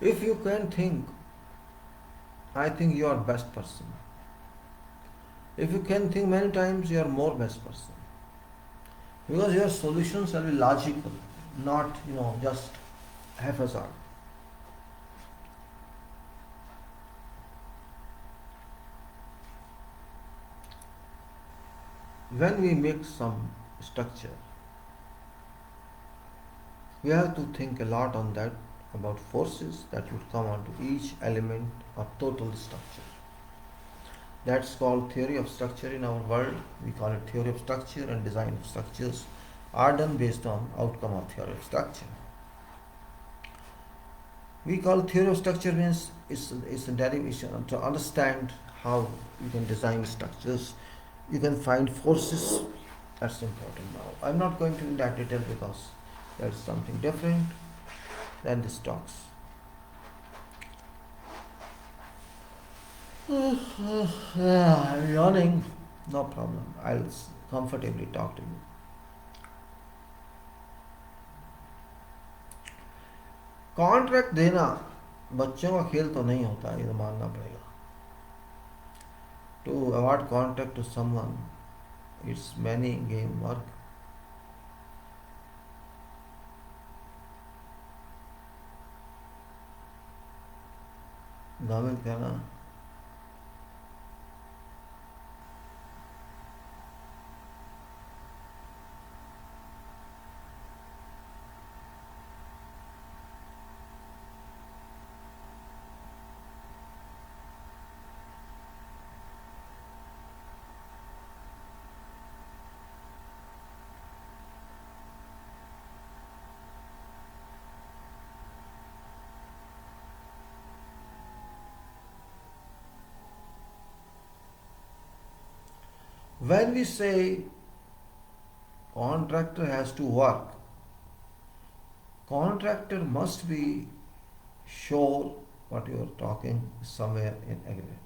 If you can think, I think you are best person. If you can think many times, you are more best person. Because your solutions shall be logical, not just haphazard. When we make some structure, we have to think a lot on that, about forces that would come onto each element of total structure. That's called theory of structure in our world. We call it theory of structure, and design of structures are done based on outcome of theory of structure. We call theory of structure means it's a derivation to understand how you can design structures. You can find forces. That's important now. I'm not going to in that detail because that's something different than this talks. I'm yawning. No problem. I'll comfortably talk to you. Contract देना बच्चों का खेल तो नहीं होता, ये तो मानना पड़ेगा. To award contract to someone, it's many game work. दामिद कहना When we say contractor has to work, contractor must be sure what you are talking is somewhere in agreement.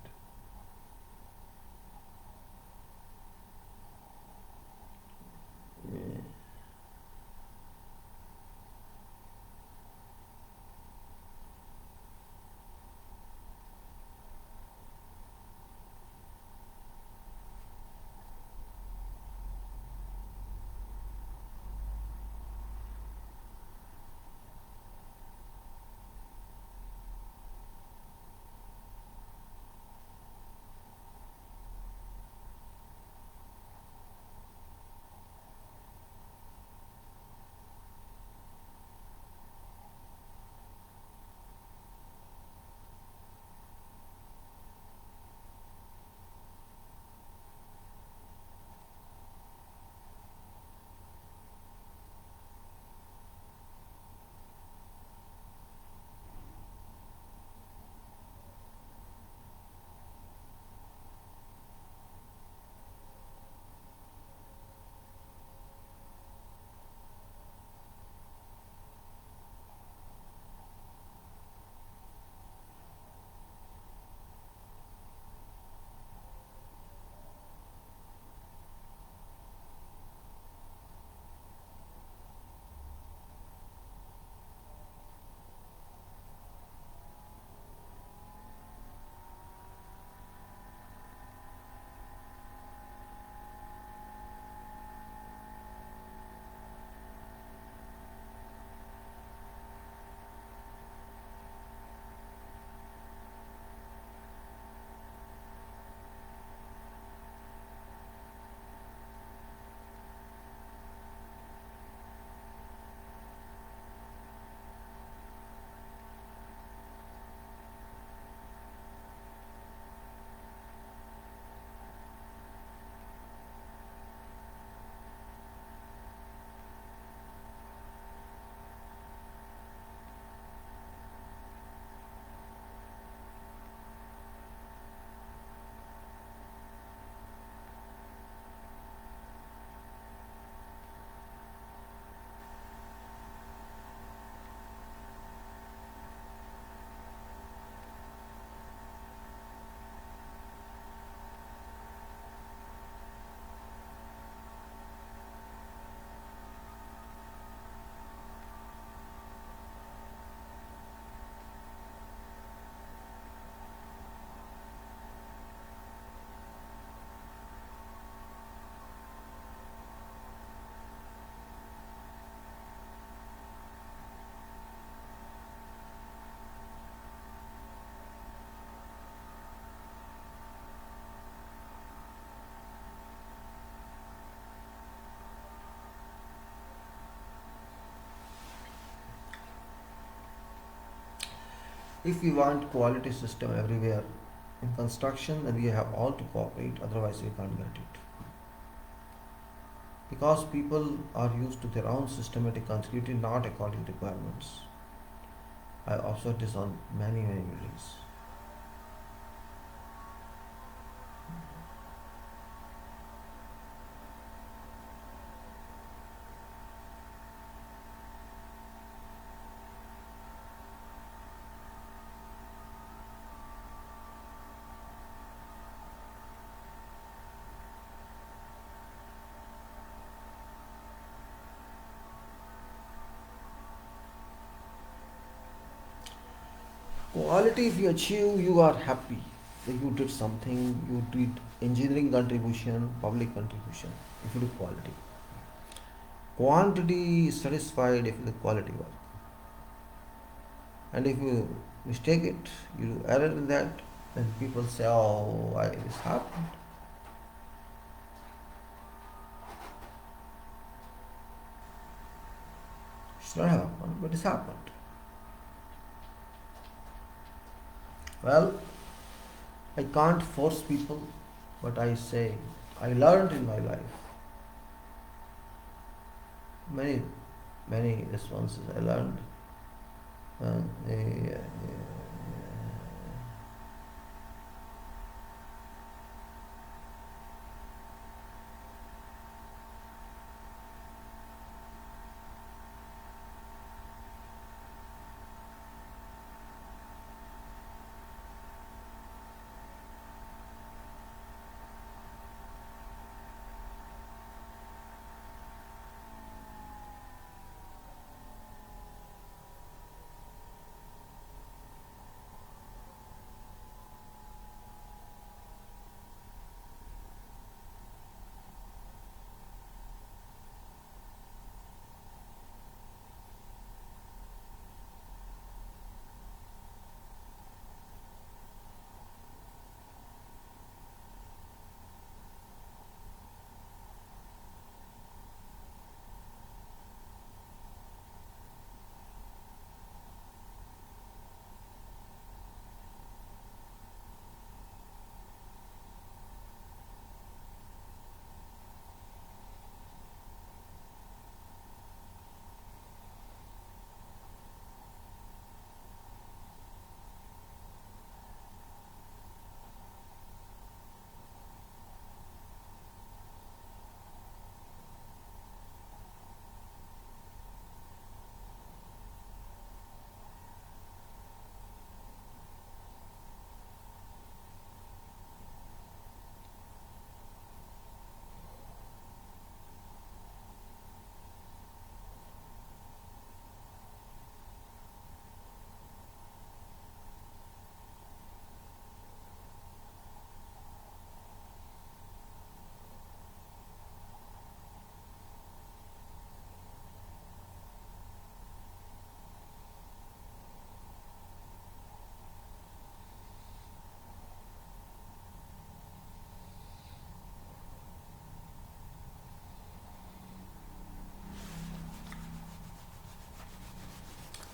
If we want quality system everywhere in construction, then we have all to cooperate, otherwise we can't get it. Because people are used to their own systematic continuity, not according to requirements. I observed this on many buildings. Quality, if you achieve, you are happy that you did something, you did engineering contribution, public contribution, if you do quality. Quantity is satisfied if you do quality work. And if you mistake it, you do error in that, then people say, oh, why this happened? It's not happened, but it's happened. Well, I can't force people, but I say, I learned in my life many responses I learned. Yeah.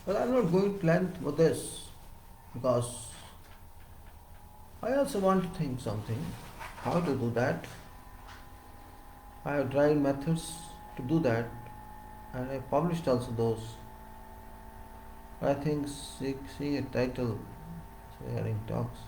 But I'm not going to length with this because I also want to think something how to do that. I have tried methods to do that and I published also those. I think see a title sharing talks.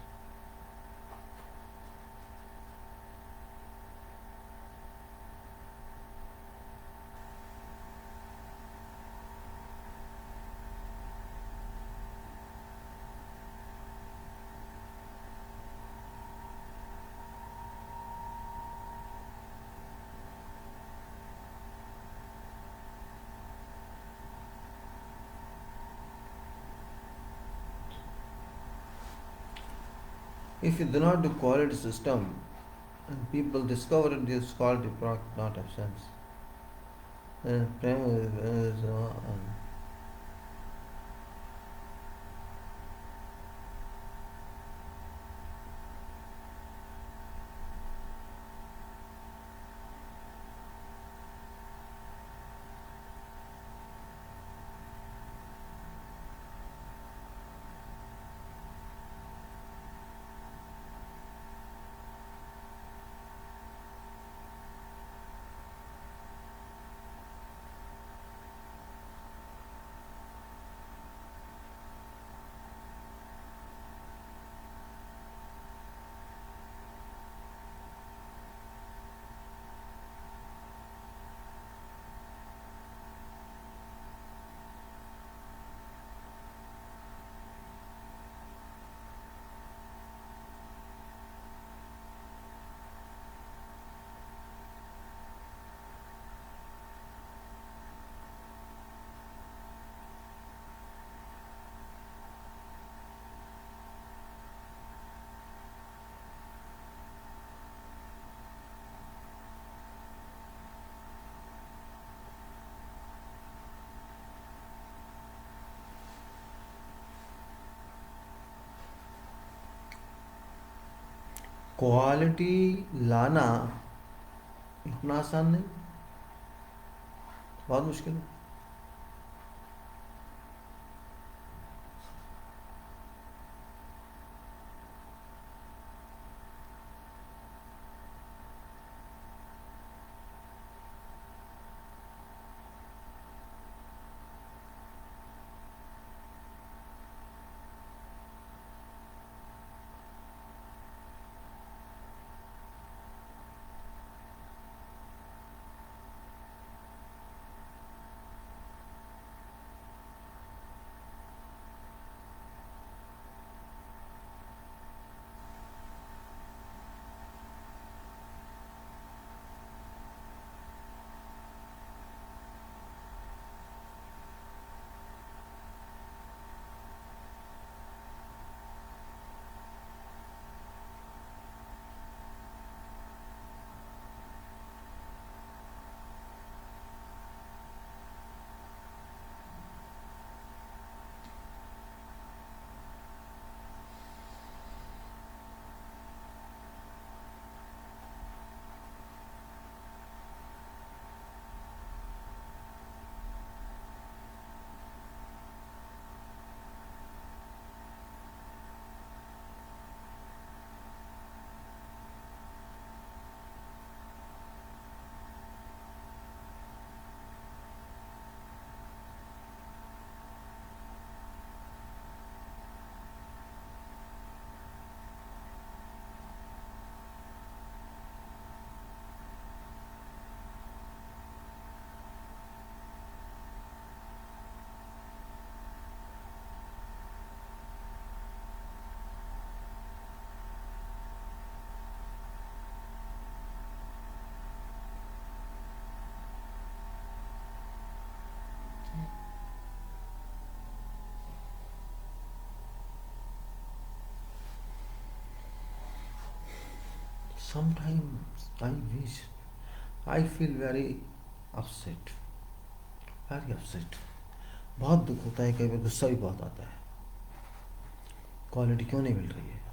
If you do not do quality system and people discover this quality product not have sense. Quality लाना इतना आसान नहीं, बहुत मुश्किल है. Sometimes I wish, I feel very upset, very upset. बहुत दुख होता है, कई बार गुस्सा भी बहुत आता है. क्वालिटी क्यों नहीं मिल रही है?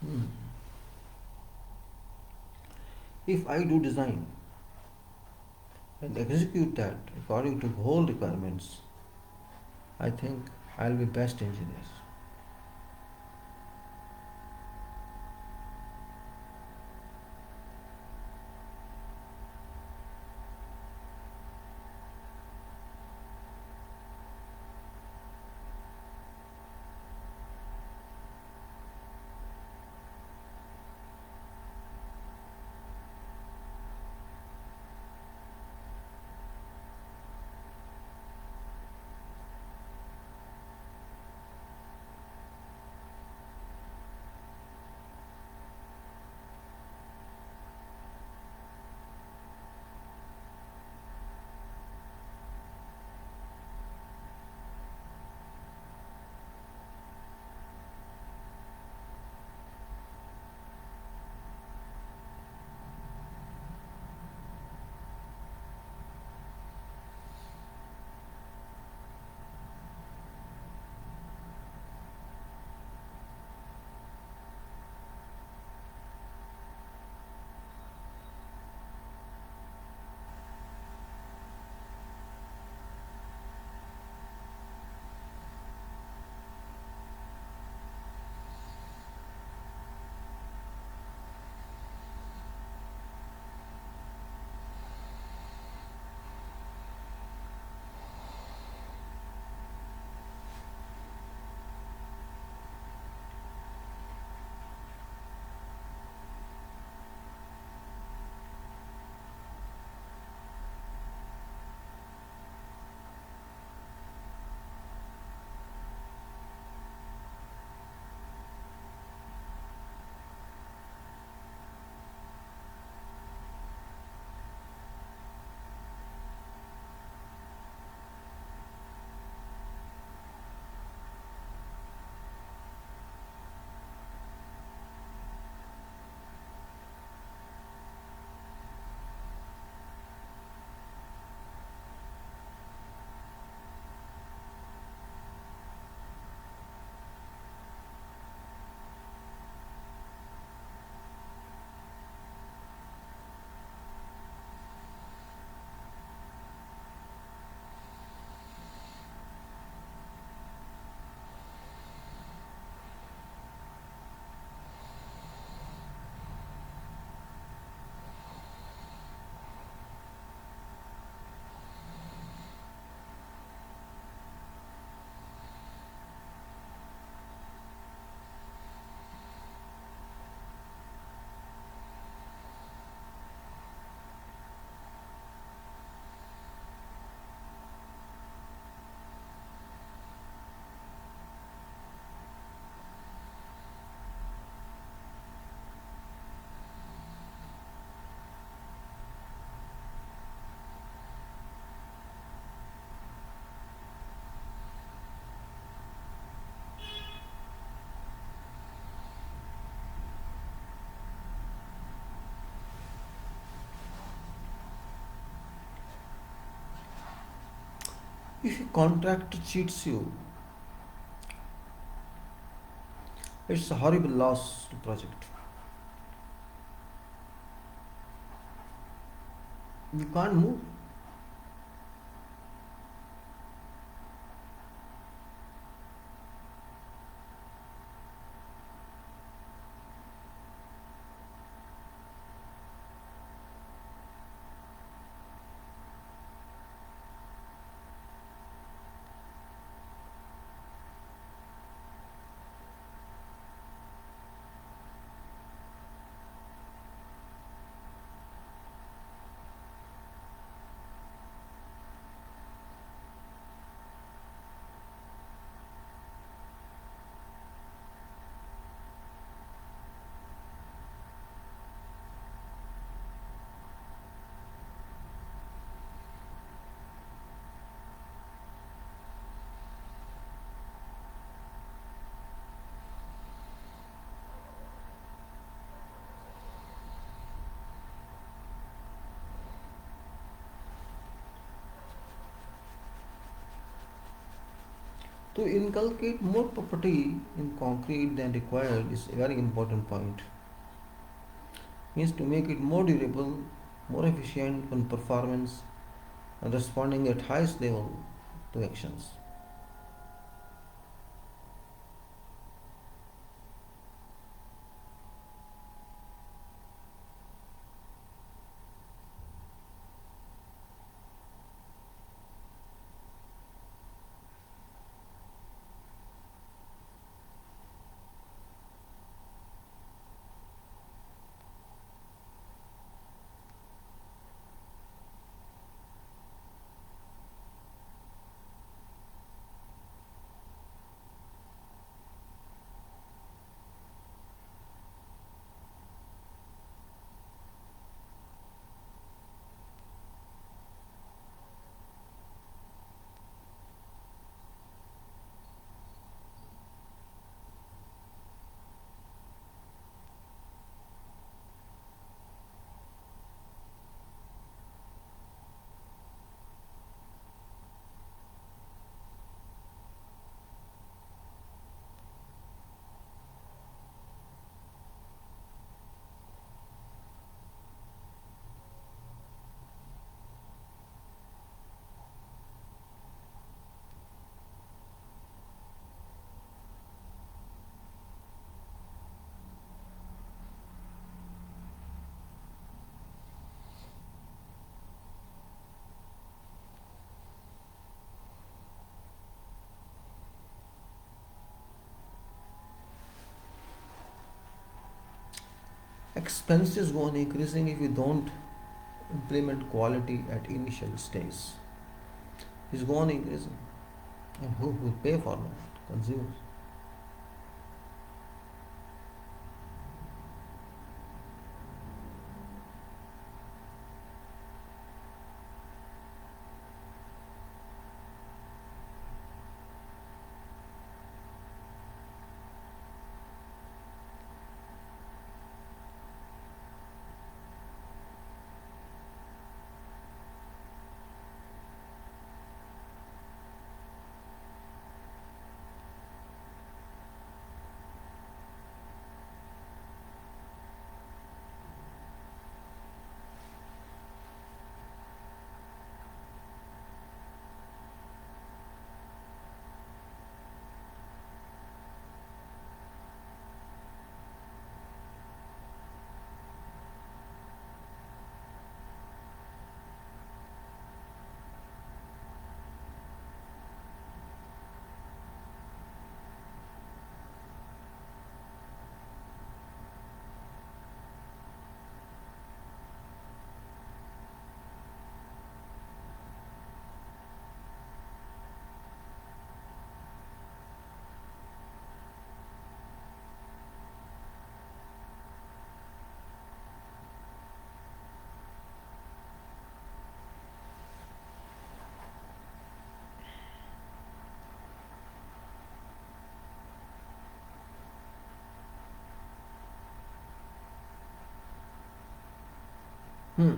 Hmm. If I do design and execute that according to whole requirements, I think I'll be best engineer. If a contractor cheats you, it's a horrible loss to project. You can't move. To inculcate more property in concrete than required is a very important point. Means to make it more durable, more efficient in performance, and responding at highest level to actions. Expenses go on increasing if you don't implement quality at initial stage. It's go on increasing. And who will pay for that? Consumers. हम्म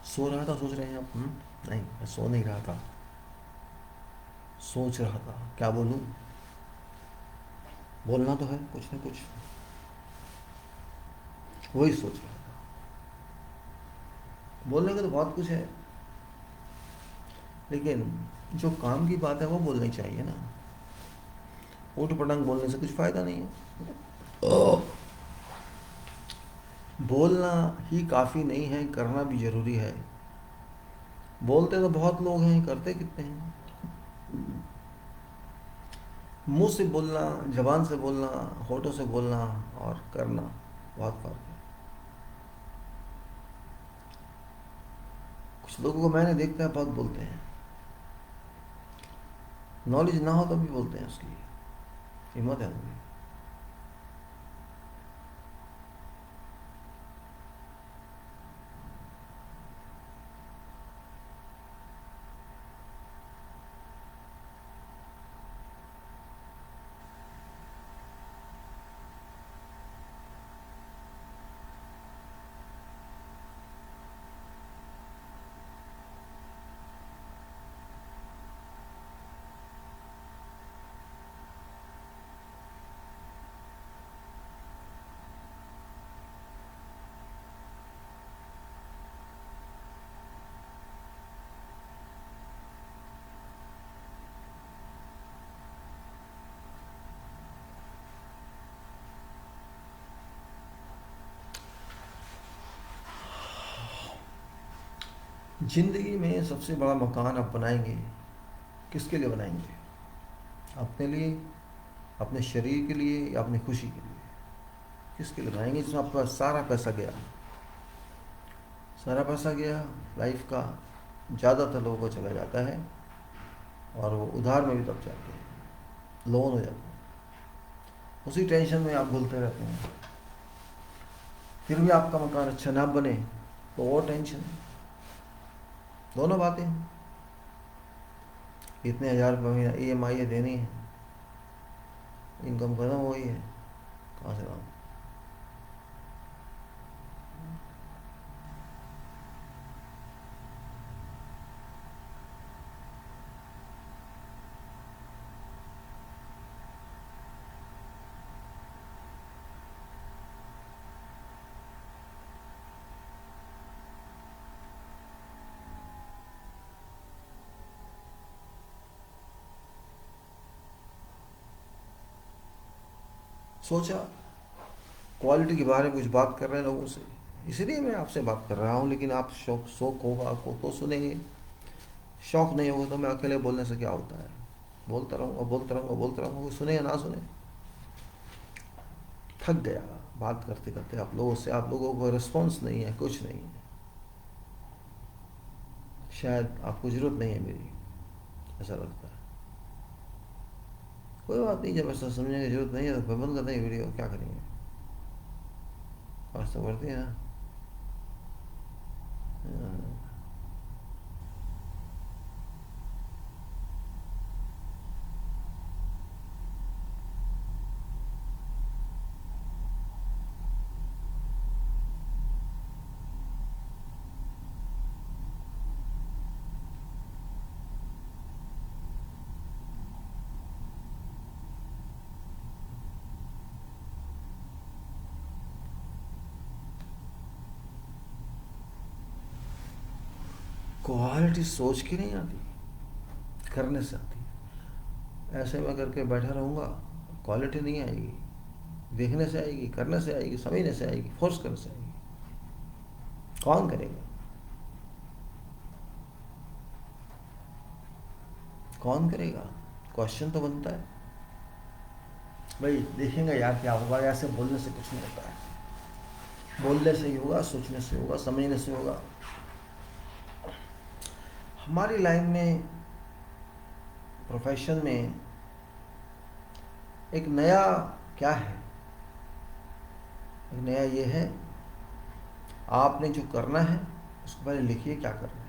सो रहा था सोच रहे हैं आप? नहीं, मैं सो नहीं रहा था, सोच रहा था क्या बोलूं। बोलना तो है कुछ ना कुछ, वही सोच रहा था। बोलने का तो बहुत कुछ है, लेकिन जो काम की बात है वो बोलनी चाहिए ना। ऊट पटांग बोलने से कुछ फायदा नहीं है। बोलना ही काफ़ी नहीं है, करना भी ज़रूरी है। बोलते तो बहुत लोग हैं, करते कितने हैं। मुंह से बोलना, जबान से बोलना, होठों से बोलना और करना, बहुत फर्क है। कुछ लोगों को मैंने देखता है बहुत बोलते हैं, नॉलेज ना हो तो भी बोलते हैं, उसकी हिम्मत है उनकी। जिंदगी में सबसे बड़ा मकान आप बनाएंगे, किसके लिए बनाएंगे? अपने लिए, अपने शरीर के लिए, या अपनी खुशी के लिए? किसके लिए बनाएंगे? जिसमें आपका सारा पैसा गया, सारा पैसा गया लाइफ का, ज़्यादातर लोगों को चला जाता है, और वो उधार में भी दब जाते हैं, लोन हो जाता है, उसी टेंशन में आप घुलते रहते हैं। फिर भी आपका मकान अच्छा ना बने तो और टेंशन। दोनों बातें, इतने हज़ार रुपये महीना EMI देनी है, इनकम खत्म हो गई है, कहाँ से लाऊं? सोचा क्वालिटी के बारे में कुछ बात कर रहे हैं लोगों से, इसलिए मैं आपसे बात कर रहा हूँ। लेकिन आप शौक होगा आपको तो सुनेंगे, शौक नहीं होगा तो मैं अकेले बोलने से क्या होता है, बोलता रहूँगा बोलता रहूँगा बोलता रहूँगा, कोई सुने या ना सुने। थक गया बात करते करते आप लोगों से, आप लोगों को रिस्पॉन्स नहीं है, कुछ नहीं है, शायद आपको ज़रूरत नहीं है मेरी, ऐसा लगता है। कोई बात नहीं, जब ऐसा समझने की जरूरत नहीं है तो फिर बंद कर देंगे वीडियो, क्या करेंगे, आज तो करते हैं ना। क्वालिटी सोच के नहीं आती, करने से आती है। ऐसे में करके बैठा रहूँगा, क्वालिटी नहीं आएगी, देखने से आएगी, करने से आएगी, समझने से आएगी, फोर्स करने से आएगी। कौन करेगा? कौन करेगा? क्वेश्चन तो बनता है भाई। देखेंगे यार क्या होगा, ऐसे बोलने से कुछ नहीं होता है, बोलने से ही होगा, सोचने से होगा, समझने से होगा। हमारी लाइन में, प्रोफेशन में एक नया क्या है, एक नया ये है, आपने जो करना है उसको पहले लिखिए क्या करना है।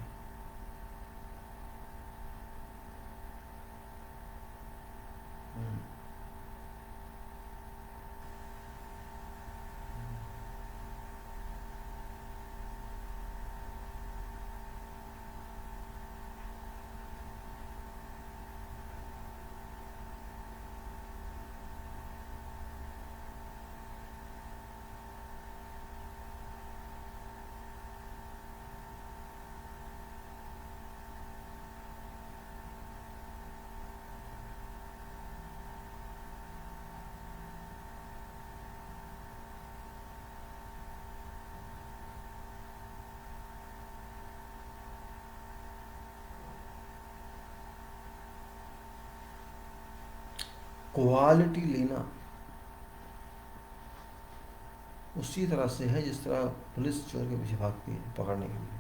क्वालिटी लेना उसी तरह से है जिस तरह पुलिस चोर के पीछे भागती है पकड़ने के लिए।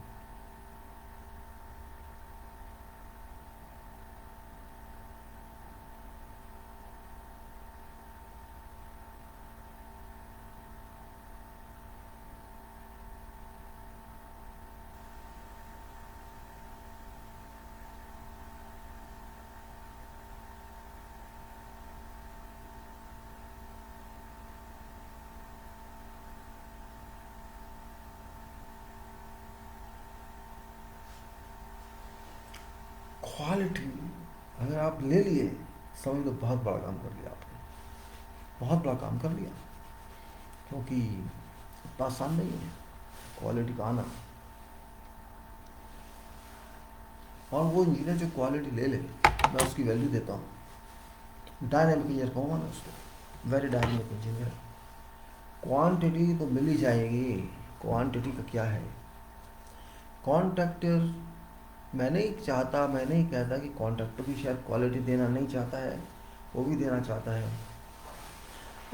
क्वालिटी अगर आप ले लिए, समझ लो बहुत बड़ा काम कर लिया आपने, बहुत बड़ा काम कर लिया, क्योंकि इतना आसान नहीं है क्वालिटी का आना। और वो इंजीनियर जो क्वालिटी ले ले, मैं उसकी वैल्यू देता हूँ। डायनेमिक इंजीनियर कहूँगा ना उसको, वेरी डायनेमिक इंजीनियर। क्वांटिटी तो मिल ही जाएगी, क्वांटिटी का क्या है। कॉन्ट्रैक्टर मैं नहीं चाहता, मैं नहीं कहता कि कॉन्ट्रैक्टर भी शायद क्वालिटी देना नहीं चाहता है, वो भी देना चाहता है,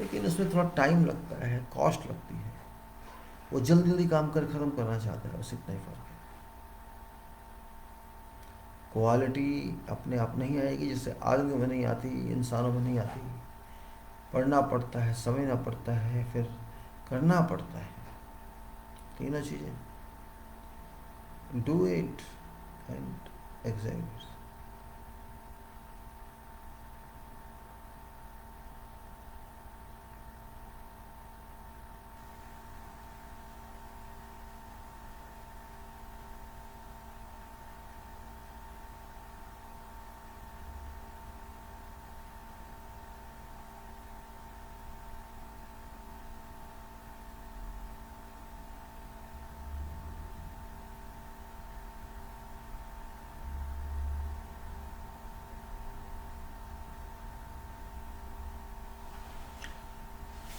लेकिन उसमें थोड़ा टाइम लगता है, कॉस्ट लगती है। वो जल्दी जल्दी काम कर ख़त्म करना चाहता है, बस इतना ही फ़र्क है। क्वालिटी अपने आप नहीं आएगी, जैसे आदमियों में नहीं आती, इंसानों में नहीं आती। पढ़ना पड़ता है, समझना पड़ता है, फिर करना पड़ता है, तीनों चीज़ें। Do it and exam it.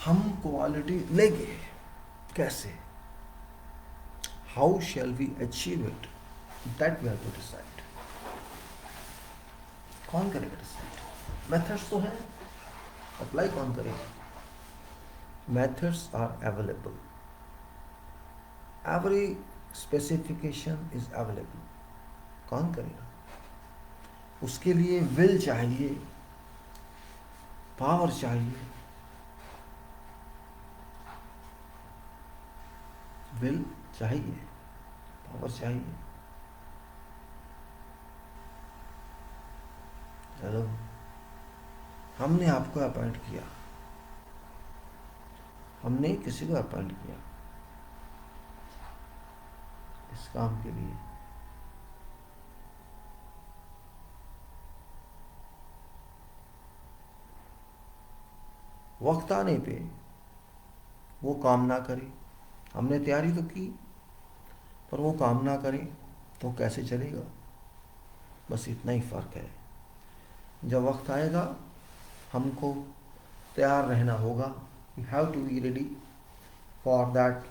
हम क्वालिटी लेंगे कैसे? How shall we achieve it? That we have to decide. कौन करेगा डिसाइड? मेथड्स तो हैं, अप्लाई कौन करेगा? Methods are available, every specification is available. कौन करेगा? उसके लिए विल चाहिए, पावर चाहिए। विल चाहिए, पावर चाहिए। चलो, हमने आपको अपॉइंट किया, हमने किसी को अपॉइंट किया इस काम के लिए। वक्त आने पे वो काम ना करे, हमने तैयारी तो की, पर वो काम ना करे तो कैसे चलेगा? बस इतना ही फ़र्क है। जब वक्त आएगा, हमको तैयार रहना होगा। You have to be ready for that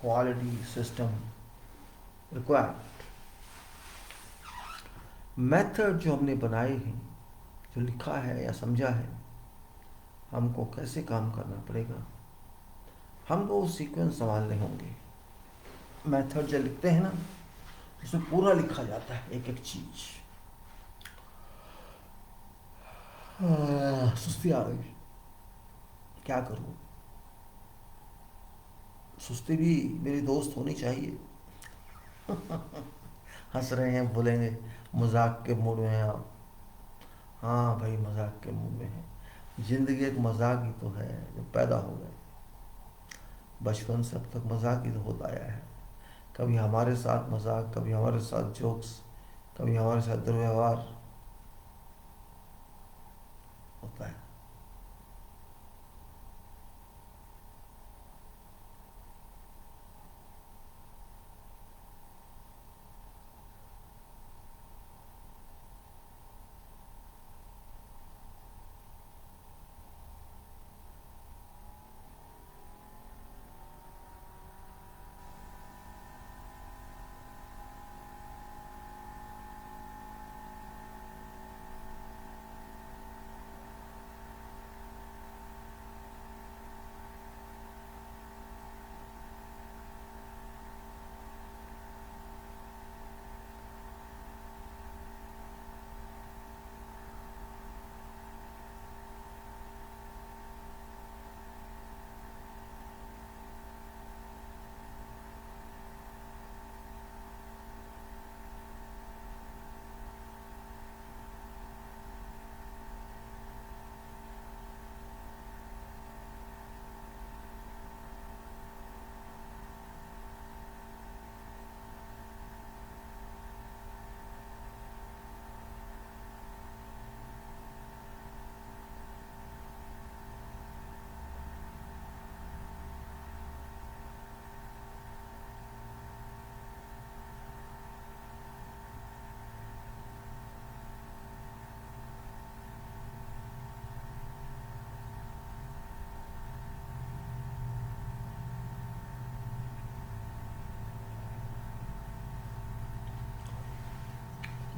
quality system required. Method जो हमने बनाए हैं, जो लिखा है या समझा है, हमको कैसे काम करना पड़ेगा, हमको वो सीक्वेंस संभालने होंगे। मेथड जो लिखते हैं ना, उसमें पूरा लिखा जाता है, एक एक चीज। सुस्ती आ गई, क्या करूं? सुस्ती भी मेरी दोस्त होनी चाहिए। हंस रहे हैं, बोलेंगे मजाक के मूड में हैं आप। हाँ भाई, मजाक के मूड में है। जिंदगी एक मजाक ही तो है, जो पैदा हो गए। बचपन से अब तक मजाक ही तो होता आया है। कभी हमारे साथ मजाक, कभी हमारे साथ जोक्स, कभी हमारे साथ दुर्व्यवहार होता है।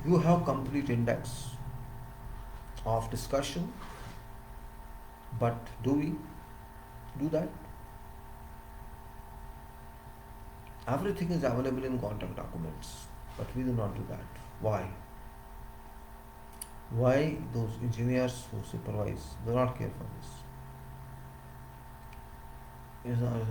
You have complete index of discussion, but do we do that? Everything is available in contact documents, but we do not do that. Why? Why those engineers who supervise do not care for this? Is not-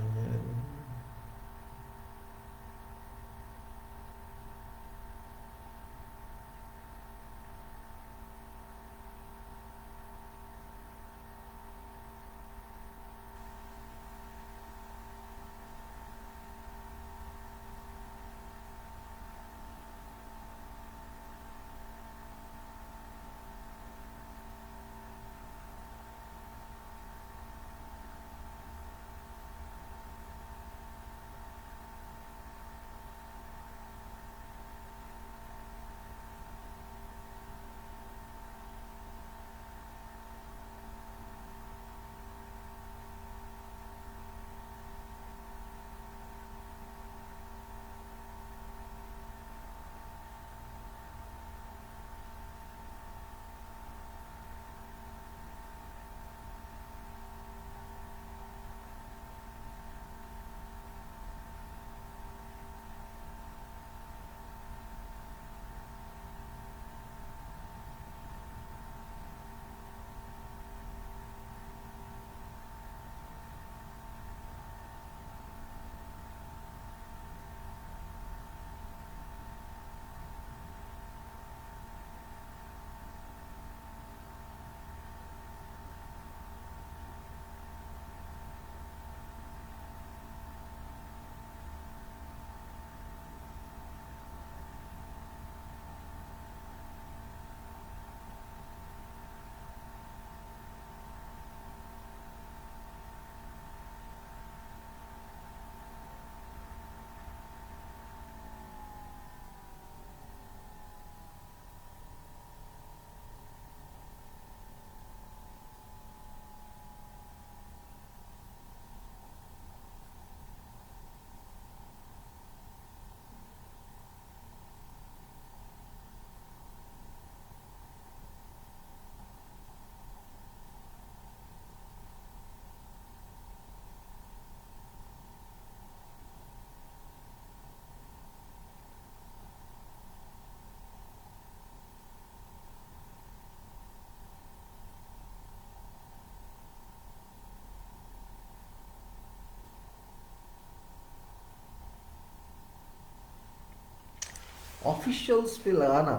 officials पे लगाना,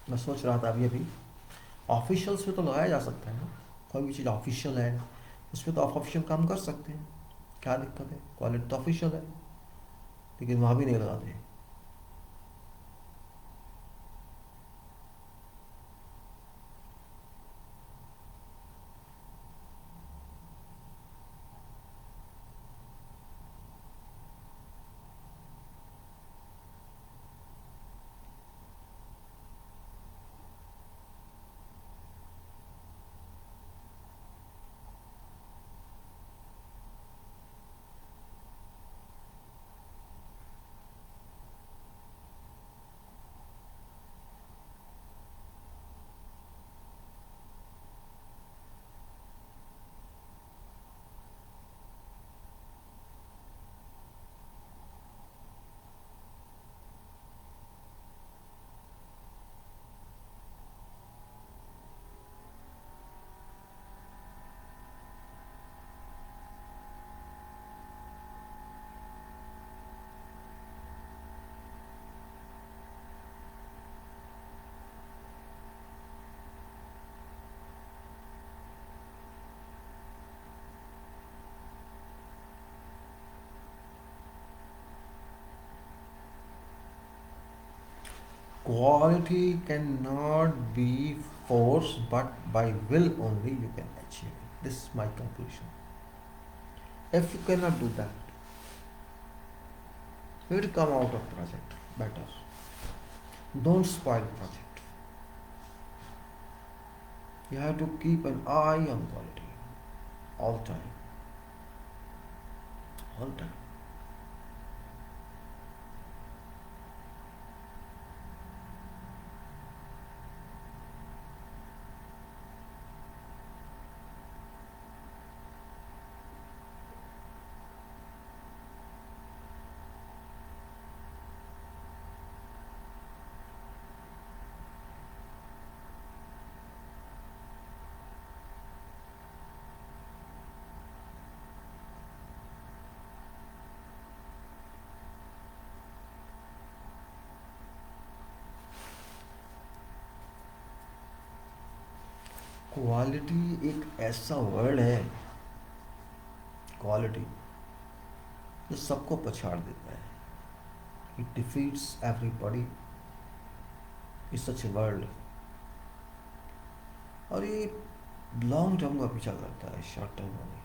मैं सोच रहा था अभी अभी, officials पे तो लगाया जा सकता है ना, कोई भी चीज़ ऑफिशियल है उसमें तो आप ऑफिशियल काम कर सकते हैं, क्या दिक्कत है? क्वालिटी तो ऑफिशियल है, लेकिन वहाँ भी नहीं लगाते। Quality cannot be forced, but by will only you can achieve it. This is my conclusion. If you cannot do that, you will come out of project better. Don't spoil project. You have to keep an eye on quality all time. All time. Quality एक ऐसा word है, quality, जो सबको पछाड़ देता है. It defeats everybody. Is such a word. और ये लॉन्ग टर्म का पीछा करता है, शॉर्ट टर्म का नहीं.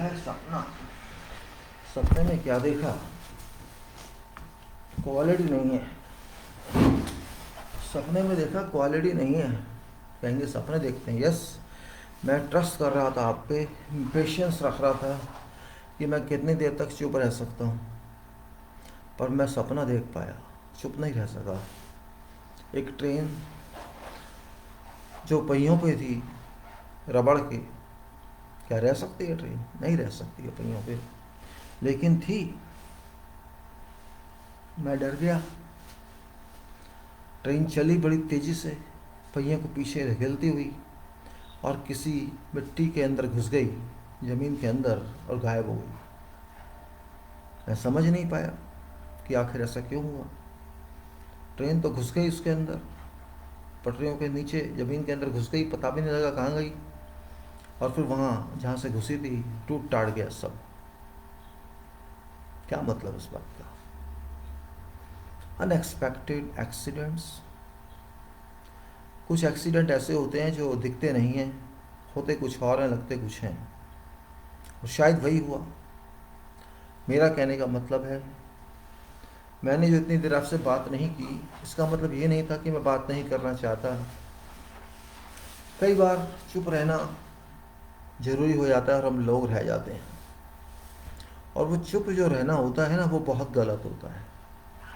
है सपना। सपने में क्या देखा? क्वालिटी नहीं है। सपने में देखा क्वालिटी नहीं है। कहेंगे सपने देखते हैं। यस, मैं ट्रस्ट कर रहा था आप पे, पेशेंस रख रहा था कि मैं कितनी देर तक चुप रह सकता हूँ, पर मैं सपना देख पाया, चुप नहीं रह सका। एक ट्रेन जो पहियों पे थी, रबड़ के, क्या रह सकती है ट्रेन? नहीं रह सकती है पहियों पे, लेकिन थी। मैं डर गया। ट्रेन चली बड़ी तेज़ी से, पहिए को पीछे धकेलती हुई, और किसी मिट्टी के अंदर घुस गई, ज़मीन के अंदर, और गायब हो गई। मैं समझ नहीं पाया कि आखिर ऐसा क्यों हुआ। ट्रेन तो घुस गई उसके अंदर, पटरियों के नीचे ज़मीन के अंदर घुस गई, पता भी नहीं लगा कहाँ गई, और फिर वहाँ जहाँ से घुसी थी टूट टाट गया सब। क्या मतलब इस बात का? Unexpected accidents. कुछ एक्सीडेंट ऐसे होते हैं जो दिखते नहीं हैं, होते कुछ और हैं, लगते कुछ हैं, और शायद वही हुआ। मेरा कहने का मतलब है, मैंने जो इतनी देर आपसे बात नहीं की, इसका मतलब ये नहीं था कि मैं बात नहीं करना चाहता। कई बार चुप रहना ज़रूरी हो जाता है और हम लोग रह जाते हैं, और वो चुप जो रहना होता है ना, वो बहुत गलत होता है।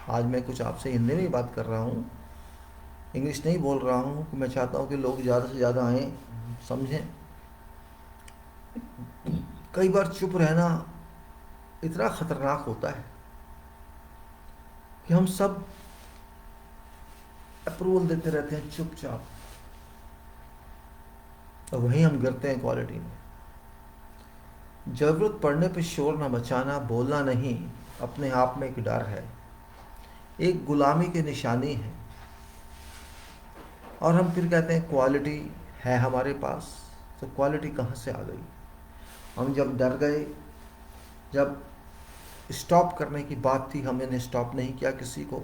आज मैं कुछ आपसे हिंदी में बात कर रहा हूँ, इंग्लिश नहीं बोल रहा हूँ, कि मैं चाहता हूँ कि लोग ज़्यादा से ज़्यादा आएँ, समझें। कई बार चुप रहना इतना ख़तरनाक होता है कि हम सब अप्रूवल देते रहते हैं चुपचाप, और वहीं हम गिरते हैं क्वालिटी में। ज़रूरत पड़ने पे शोर न मचाना, बोलना नहीं, अपने आप में एक डर है, एक गुलामी की निशानी है। और हम फिर कहते हैं क्वालिटी है हमारे पास, तो क्वालिटी कहाँ से आ गई? हम जब डर गए, जब स्टॉप करने की बात थी, हमने स्टॉप नहीं किया किसी को।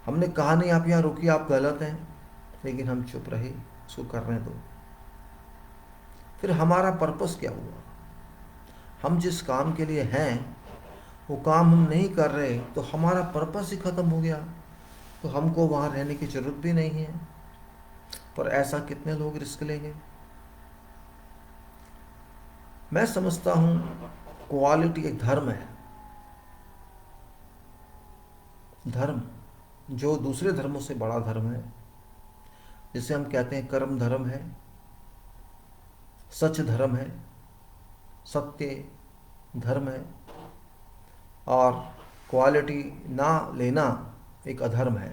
हमने कहा नहीं आप यहाँ रुकिए, आप गलत हैं, लेकिन हम चुप रहे, उसको करने दो। फिर हमारा पर्पस क्या हुआ? हम जिस काम के लिए हैं वो काम हम नहीं कर रहे, तो हमारा पर्पस ही ख़त्म हो गया, तो हमको वहाँ रहने की ज़रूरत भी नहीं है। पर ऐसा कितने लोग रिस्क लेंगे? मैं समझता हूँ क्वालिटी एक धर्म है, धर्म जो दूसरे धर्मों से बड़ा धर्म है, जिसे हम कहते हैं कर्म धर्म है, सच धर्म है, सत्य धर्म है, और क्वालिटी ना लेना एक अधर्म है।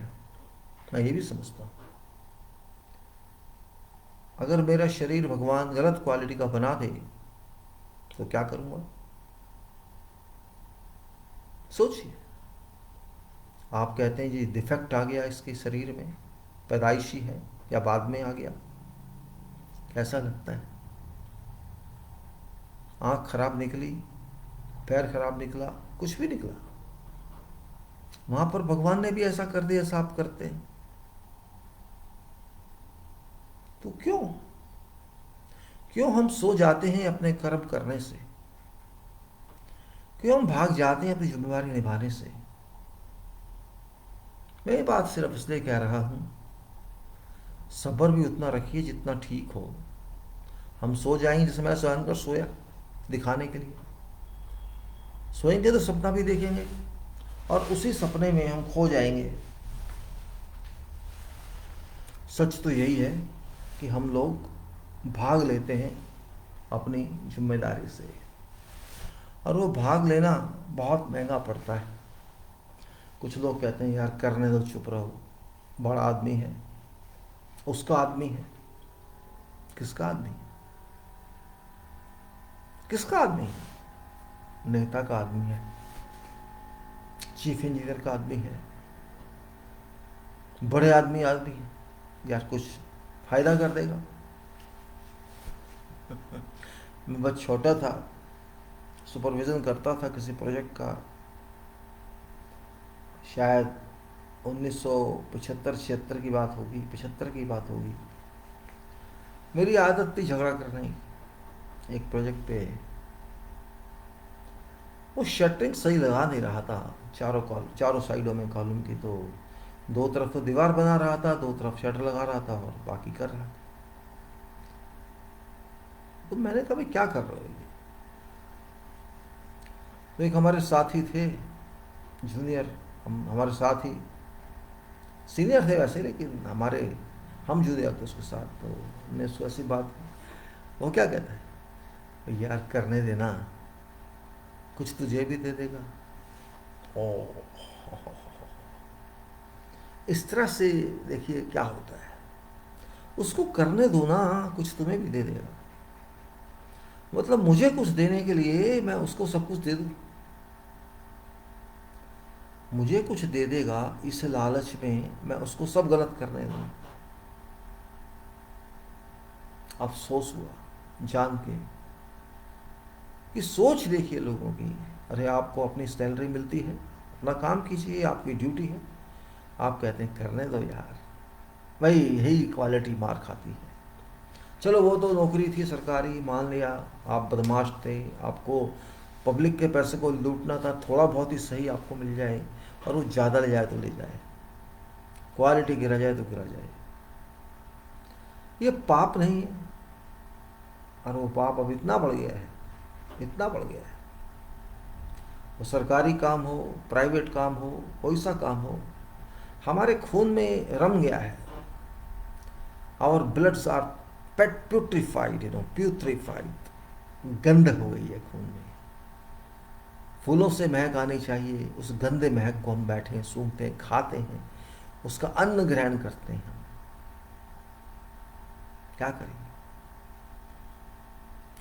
मैं ये भी समझता हूँ, अगर मेरा शरीर भगवान गलत क्वालिटी का बना दे तो क्या करूँगा? सोचिए। आप कहते हैं जी डिफेक्ट आ गया इसके शरीर में, पैदाइशी है या बाद में आ गया, कैसा लगता है? आँख खराब निकली, पैर खराब निकला, कुछ भी निकला, वहाँ पर भगवान ने भी ऐसा कर दिया जैसा आप करते हैं। तो क्यों हम सो जाते हैं अपने कर्म करने से? क्यों हम भाग जाते हैं अपनी जिम्मेवारी निभाने से? मैं ये बात सिर्फ इसलिए कह रहा हूँ, सब्र भी उतना रखिए जितना ठीक हो। हम सो जाएंगे, जैसे मैं स्वयं कर सोया दिखाने के लिए, सोएंगे तो सपना भी देखेंगे, और उसी सपने में हम खो जाएंगे। सच तो यही है कि हम लोग भाग लेते हैं अपनी जिम्मेदारी से, और वो भाग लेना बहुत महंगा पड़ता है। कुछ लोग कहते हैं यार करने दो, चुप रहो, बड़ा आदमी है, उसका आदमी है। किसका आदमी है? किसका आदमी है? नेता का आदमी है, चीफ इंजीनियर का आदमी है, बड़े आदमी है यार, कुछ फायदा कर देगा। मैं बहुत छोटा था, सुपरविज़न करता था किसी प्रोजेक्ट का, शायद 1975-76 की बात होगी, 75 की बात होगी। मेरी आदत थी झगड़ा करने की। एक प्रोजेक्ट पे वो शटरिंग सही लगा नहीं रहा था, चारों साइडों में कॉलम की, तो दो तरफ तो दीवार बना रहा था, दो तरफ शटर लगा रहा था और बाकी कर रहा था। तो मैंने कहा भाई क्या कर रहे हो ये? तो एक हमारे साथी थे जूनियर, हमारे साथ ही सीनियर थे वैसे, लेकिन हम जूनियर थे उसके साथ, तो हमने उसको ऐसी बात की। वो क्या कहता है, यार करने देना, कुछ तुझे भी दे देगा। ओ, इस तरह से देखिए क्या होता है, उसको करने दो ना, कुछ तुम्हें भी दे देगा। मतलब मुझे कुछ देने के लिए मैं उसको सब कुछ दे दूं, मुझे कुछ दे देगा इस लालच में मैं उसको सब गलत करने दूं। अफसोस हुआ जान के कि सोच देखिए लोगों की। अरे आपको अपनी सैलरी मिलती है, अपना काम कीजिए, आपकी ड्यूटी है, आप कहते हैं करने दो यार। भाई यही क्वालिटी मार खाती है। चलो वो तो नौकरी थी सरकारी, मान लिया आप बदमाश थे, आपको पब्लिक के पैसे को लूटना था, थोड़ा बहुत ही सही आपको मिल जाए, और वो ज़्यादा ले जाए तो ले जाए, क्वालिटी गिरा जाए तो गिरा जाए, ये पाप नहीं है। और वो पाप अब इतना बढ़ गया है, इतना बढ़ गया है। वो सरकारी काम हो, प्राइवेट काम हो, कोई सा काम हो, हमारे खून में रम गया है। आवर ब्लड्स आर प्यूट्रिफाइड, प्यूट्रिफाइड, गंध हो गई है खून में। फूलों से महक आनी चाहिए, उस गंदे महक को हम बैठे सूंघते हैं, खाते हैं, उसका अन्न ग्रहण करते हैं। हम क्या करेंगे,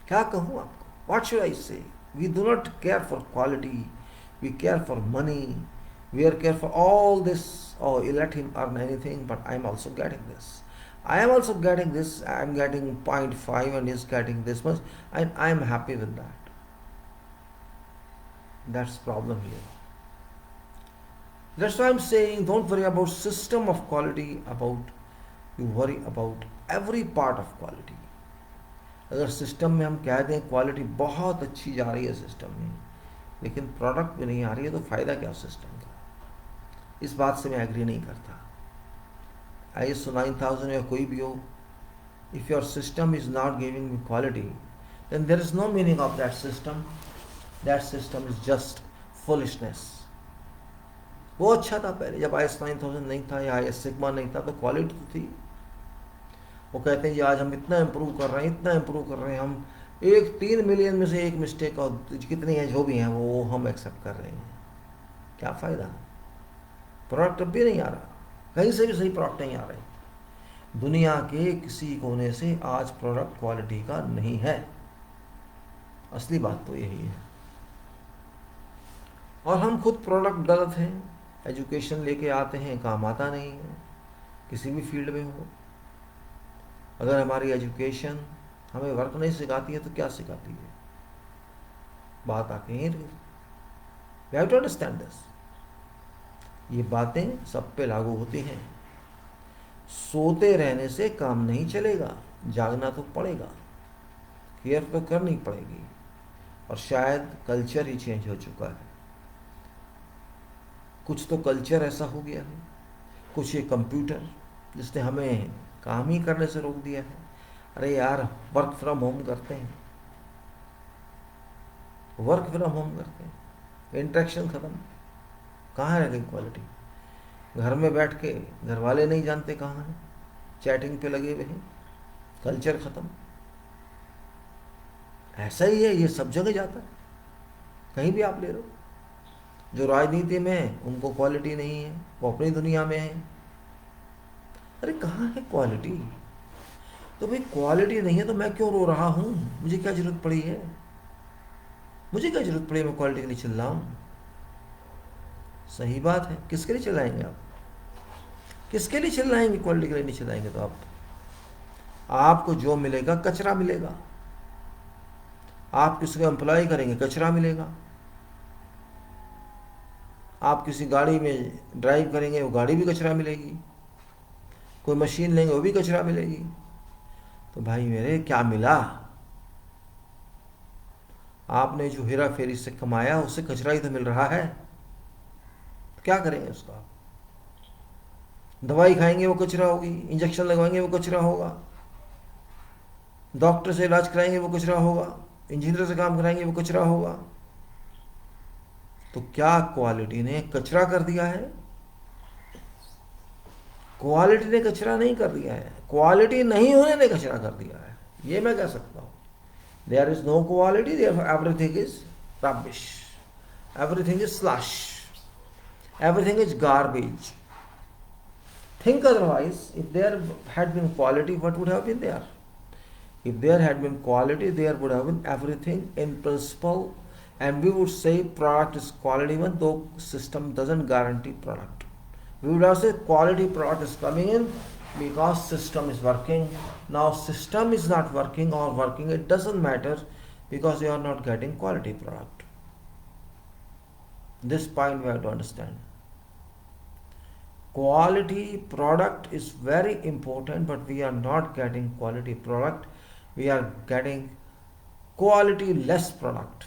क्या कहूं आपको, what should I say? We do not care for quality, we care for money, we are care for all this. Oh, you let him earn anything, but I'm also getting this, I am also getting this, I'm getting 0.5 and he's getting this much, and I'm happy with that. That's problem here. That's why I'm saying don't worry about system of quality, about you worry about every part of quality. अगर system में हम कह दें quality बहुत अच्छी जा रही है सिस्टम में, लेकिन प्रोडक्ट भी नहीं आ रही है, तो फ़ायदा क्या सिस्टम का? इस बात से मैं एग्री नहीं करता। ISO 9000 या कोई भी हो, if your system is not giving me quality, then there is no meaning of that system. That system is just foolishness. वो अच्छा था पहले, जब ISO 9000 नहीं था या IS सिग्मा नहीं था, तो क्वालिटी तो थी। वो कहते हैं जी आज हम इतना इम्प्रूव कर रहे हैं, इतना इम्प्रूव कर रहे हैं, हम 3 मिलियन में से एक मिस्टेक और कितनी है जो भी हैं वो हम एक्सेप्ट कर रहे हैं। क्या फ़ायदा? प्रोडक्ट अब भी नहीं आ रहा, कहीं से भी सही प्रोडक्ट नहीं आ रहे। दुनिया के किसी कोने से आज प्रोडक्ट क्वालिटी का नहीं है। असली बात तो यही है। और हम खुद प्रोडक्ट गलत हैं। एजुकेशन लेके आते हैं, काम आता नहीं है, किसी भी फील्ड में हो। अगर हमारी एजुकेशन हमें वर्क नहीं सिखाती है तो क्या सिखाती है? बात आके ही we have to understand this. ये बातें सब पे लागू होती हैं। सोते रहने से काम नहीं चलेगा, जागना तो पड़ेगा, केयर तो करनी पड़ेगी। और शायद कल्चर ही चेंज हो चुका है। कुछ तो कल्चर ऐसा हो गया है, कुछ ये कंप्यूटर जिसने हमें काम ही करने से रोक दिया है। अरे यार वर्क फ्रॉम होम करते हैं, वर्क फ्रॉम होम करते हैं, इंटरेक्शन ख़त्म, कहाँ रह गई क्वालिटी? घर में बैठ के घर वाले नहीं जानते कहाँ हैं, चैटिंग पे लगे हुए हैं, कल्चर ख़त्म। ऐसा ही है, ये सब जगह जाता है, कहीं भी आप ले लो। जो राजनीति में है उनको क्वालिटी नहीं है, वो अपनी दुनिया में है। अरे कहाँ है क्वालिटी? तो भाई क्वालिटी नहीं है तो मैं क्यों रो रहा हूँ? मुझे क्या ज़रूरत पड़ी है? मुझे क्या ज़रूरत पड़ी, मैं क्वालिटी के लिए चिल्ला हूँ? सही बात है। किसके लिए चिल्लाएंगे आप? किसके लिए चिल्लाएंगे? क्वालिटी के लिए नहीं चिल्लाएंगे तो आपको जो मिलेगा कचरा मिलेगा। आप किसी को एम्प्लॉय करेंगे, कचरा मिलेगा। आप किसी गाड़ी में ड्राइव करेंगे, वो गाड़ी भी कचरा मिलेगी। कोई मशीन लेंगे, वो भी कचरा मिलेगी। तो भाई मेरे क्या मिला? आपने जो हेरा फेरी से कमाया उससे कचरा ही तो मिल रहा है, क्या करेंगे उसका? दवाई खाएंगे वो कचरा होगी, इंजेक्शन लगवाएंगे वो कचरा होगा, डॉक्टर से इलाज कराएंगे वो कचरा होगा, इंजीनियर से काम कराएंगे वो कचरा होगा। तो क्या क्वालिटी ने कचरा कर दिया है? क्वालिटी ने कचरा नहीं कर दिया है, क्वालिटी नहीं होने ने कचरा कर दिया है, ये मैं कह सकता हूँ। There is no quality, there everything is rubbish, everything is slush, everything is garbage. Think otherwise. If there had been quality, what would have been there? If there had been quality, there would have been everything in principle, and we would say product is quality even though system doesn't guarantee product. We would have said quality product is coming in because system is working. Now system is not working or working, it doesn't matter because you are not getting quality product. This point we have to understand. Quality product is very important, but we are not getting quality product. We are getting quality less product.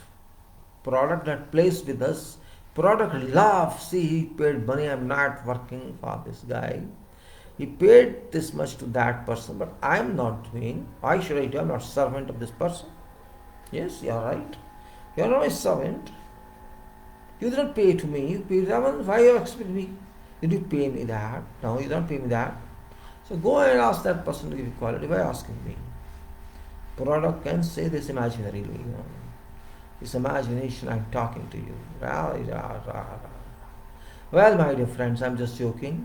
Product that plays with us. Product love. See, he paid money. I'm not working for this guy. He paid this much to that person, but I'm not doing. Why should I do? I'm not servant of this person. Yes, you're right. You're not my servant. You didn't pay to me. You paid them. Why you expect me? Did you pay me that? No, you don't pay me that. So go and ask that person to give you quality by asking me. Product can say this imaginarily. This imagination, I'm talking to you. Well, my dear friends, I'm just joking.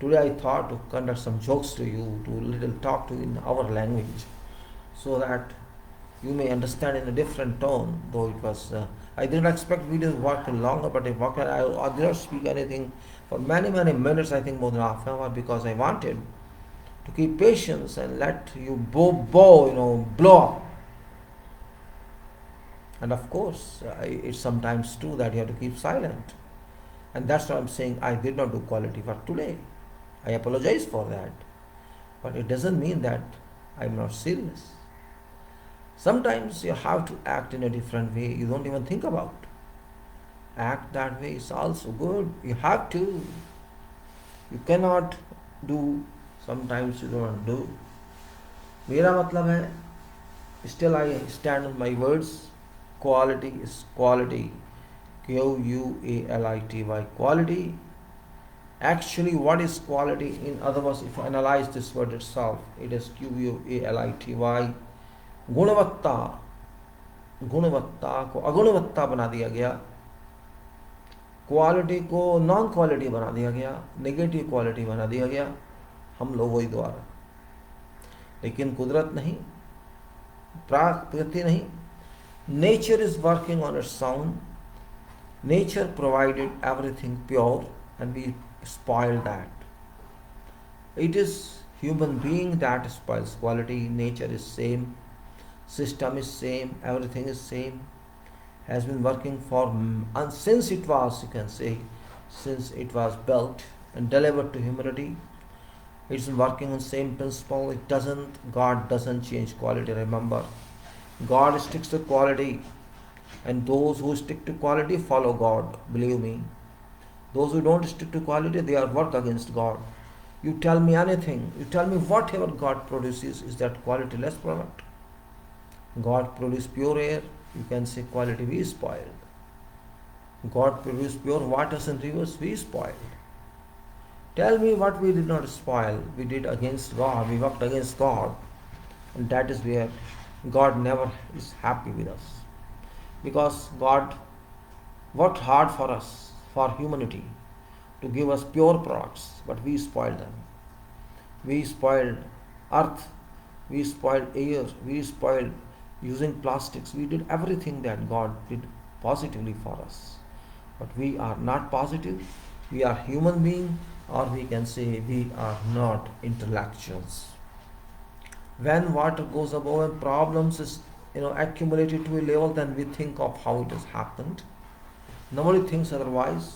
Today I thought to conduct some jokes to you, to little talk to you in our language, so that you may understand in a different tone. Though it was, I didn't expect videos work longer, but I did not speak anything for many minutes, I think more than half an hour, because I wanted to keep patience and let you blow up. And of course, it's sometimes true that you have to keep silent. And that's why I'm saying I did not do quality work today. I apologize for that. But it doesn't mean that I'm not serious. Sometimes you have to act in a different way you don't even think about. Act that way is also good. You have to. You cannot do. Sometimes you don't do. मेरा मतलब है, still I stand on my words. Quality is quality. Quality. Quality. Actually, what is quality? In other words, if you analyze this word itself, it is quality. गुणवत्ता. गुणवत्ता को अगुणवत्ता बना दिया गया, quality को नॉन क्वालिटी बना दिया गया, नेगेटिव क्वालिटी बना दिया गया हम लोगों ही द्वारा. लेकिन कुदरत नहीं, प्रकृति नहीं. Nature is working on its own. Nature provided everything pure and we spoil that. It is human being that spoils quality. Nature is same, system is same, everything is same, has been working for since it was, you can say, since it was built and delivered to humanity. It's been working on same principle. God doesn't change quality. Remember, God sticks to quality, and those who stick to quality follow God. Believe me. Those who don't stick to quality, they are work against God. You tell me anything, you tell me whatever God produces, is that quality less product? God produced pure air, you can say quality we spoiled. God produced pure waters and rivers, we spoiled. Tell me what we did not spoil. We did against God, we worked against God. And that is where God never is happy with us. Because God worked hard for us, for humanity, to give us pure products, but we spoiled them. We spoiled earth, we spoiled air, we spoiled using plastics. We did everything that God did positively for us, but we are not positive. We are human beings, or we can say we are not intellectuals. When water goes above and problems is accumulated to a level, then we think of how it has happened. Nobody thinks otherwise.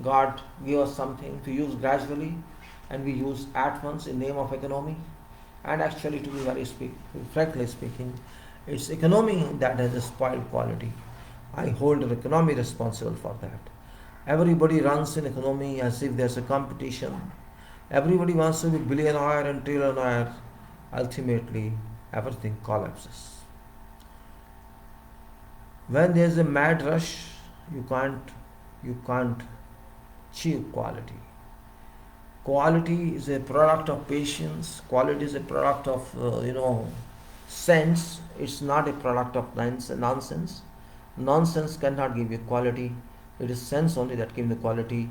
God gave us something to use gradually, and we use at once in name of economy. And actually, to be frankly speaking, It's economy that has spoiled quality. I hold the economy responsible for that. Everybody runs in economy as if there's a competition. Everybody wants to be billionaire and trillionaire. Ultimately, everything collapses. When there's a mad rush, you can't achieve quality. Quality is a product of patience. Quality is a product of sense. It's not a product of nonsense. Nonsense cannot give you quality. It is sense only that gives the quality.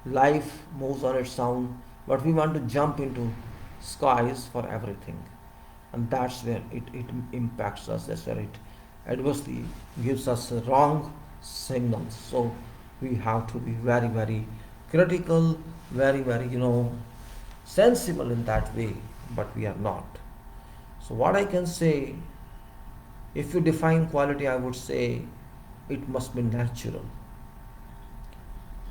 Life moves on its own, but we want to jump into skies for everything, and that's where it impacts us. That's where it adversely gives us wrong signals. So we have to be very, very critical, very, very sensible in that way, but we are not. So what I can say, if you define quality, I would say it must be natural.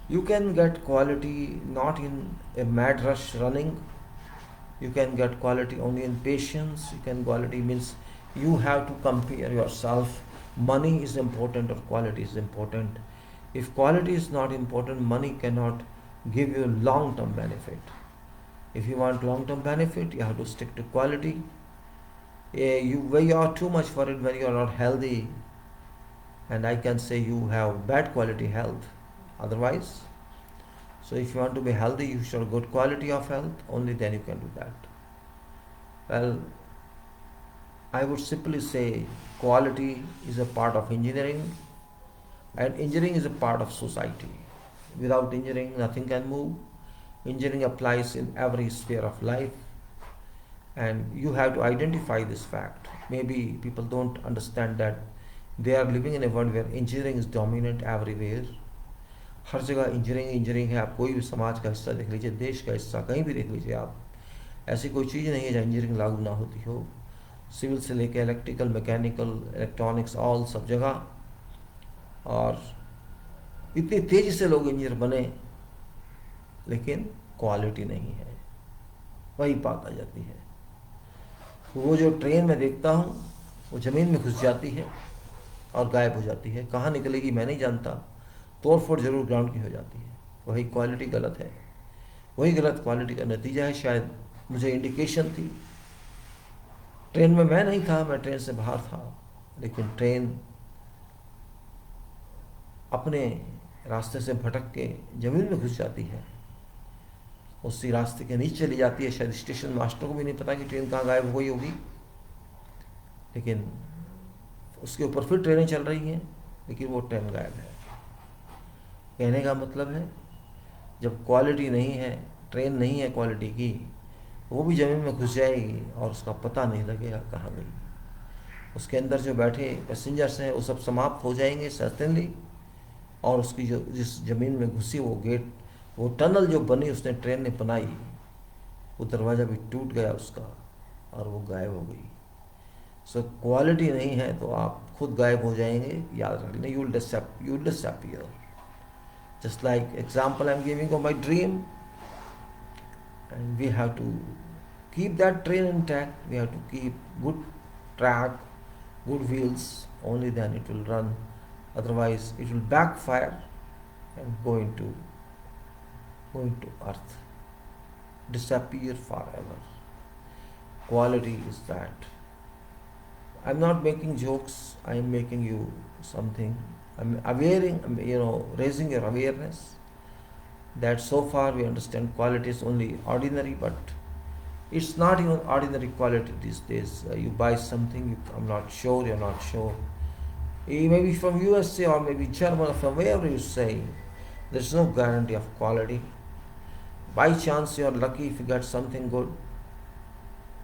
You can get quality not in a mad rush running. You can get quality only in patience. You can quality means you have to compare yourself. Money is important or quality is important. If quality is not important, money cannot give you long term benefit. If you want long term benefit, you have to stick to quality. When you are too much for it, when you are not healthy, and I can say you have bad quality health otherwise. So if you want to be healthy, you should have good quality of health, only then you can do that. Well, I would simply say quality is a part of engineering, and engineering is a part of society. Without engineering, nothing can move. Engineering applies in every sphere of life, and you have to identify this fact. Maybe people don't understand that they are living in a world where engineering is dominant everywhere. हर जगह engineering engineering है. आप कोई भी समाज का हिस्सा देख लीजिए, देश का हिस्सा कहीं भी देख लीजिए आप, ऐसी कोई चीज़ नहीं है जहाँ इंजीनियरिंग लागू ना होती हो. सिविल से लेकर इलेक्ट्रिकल, मैकेनिकल, इलेक्ट्रॉनिक्स, ऑल सब जगह. और इतनी तेज़ी से लोग इंजीनियर बने, लेकिन क्वालिटी नहीं है, वही बात आ जाती है. वो जो ट्रेन में देखता हूँ, वो ज़मीन में घुस जाती है और गायब हो जाती है. कहाँ निकलेगी मैं नहीं जानता, तोड़ फोड़ जरूर ग्राउंड की हो जाती है. वही क्वालिटी गलत है, वही गलत क्वालिटी का नतीजा है. शायद मुझे इंडिकेशन थी. ट्रेन में मैं नहीं था, मैं ट्रेन से बाहर था, लेकिन ट्रेन अपने रास्ते से भटक के ज़मीन में घुस जाती है, उसी रास्ते के नीचे चली जाती है. शायद स्टेशन मास्टर को भी नहीं पता कि ट्रेन कहाँ गायब हो गई होगी, लेकिन उसके ऊपर फिर ट्रेनें चल रही हैं, लेकिन वो ट्रेन गायब है. कहने का मतलब है, जब क्वालिटी नहीं है, ट्रेन नहीं है क्वालिटी की, वो भी ज़मीन में घुस जाएगी और उसका पता नहीं लगेगा कहाँ गई. उसके अंदर जो बैठे पैसेंजर्स हैं वो सब समाप्त हो जाएंगे सर्टेनली, और उसकी जो जिस ज़मीन में घुसी वो गेट, वो टनल जो बनी उसने ट्रेन ने बनाई, वो दरवाज़ा भी टूट गया उसका और वो गायब हो गई. सो क्वालिटी नहीं है तो आप खुद गायब हो जाएंगे. याद रख लेना, you will disappear. Just like example I'm giving of my dream, and we have to keep that train intact. We have to keep good track, good wheels. Only then it will run. Otherwise, it will backfire and go into earth, disappear forever. Quality is that. I'm not making jokes. I am making you something. I'm raising your awareness that so far we understand quality is only ordinary, but it's not even ordinary quality these days. You buy something, I'm not sure, you're not sure. Maybe from USA or maybe German or from wherever you say, there's no guarantee of quality. By chance you're lucky if you get something good.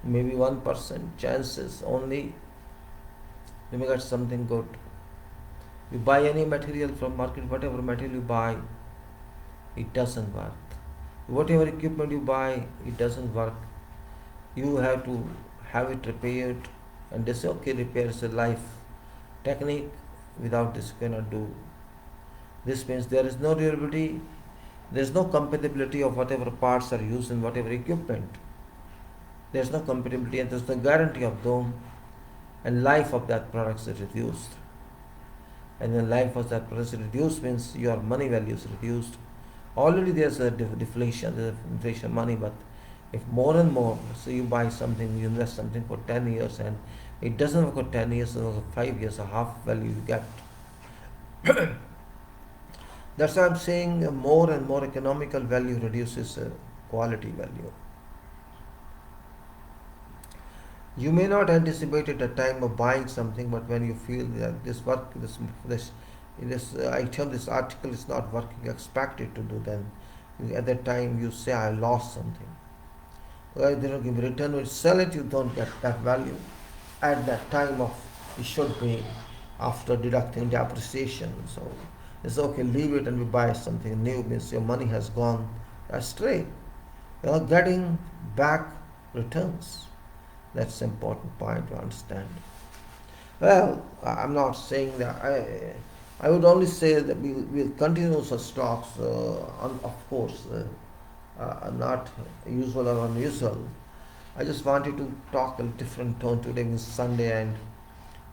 Maybe 1% chances only you may get something good. You buy any material from market, whatever material you buy, it doesn't work. Whatever equipment you buy, it doesn't work. You have to have it repaired, and they say, okay, repair is a life technique. Without this you cannot do. This means there is no durability, there is no compatibility of whatever parts are used in whatever equipment. There is no compatibility and there is no guarantee of them. and life of that product is reduced. And when life of that product is reduced means your money value is reduced. Already there's a deflation, there's inflation money, but if more and more, so you buy something, you invest something for 10 years and it doesn't work for 10 years, it works for 5 years, a half value you get. That's why I'm saying more and more economical value reduces quality value. You may not anticipate at the time of buying something, but when you feel that this item, this article is not working, expect it to do, then at that time you say, I lost something. Well, they don't give return, when you sell it, you don't get that value at that time of it should be after deducting the appreciation. So it's okay, leave it and we buy something new, means your money has gone astray. You're not getting back returns. That's an important point to understand. Well, I'm not saying that. I would only say that we'll continue such stocks, of course, not usual or unusual. I just wanted to talk a different tone. Today was Sunday, and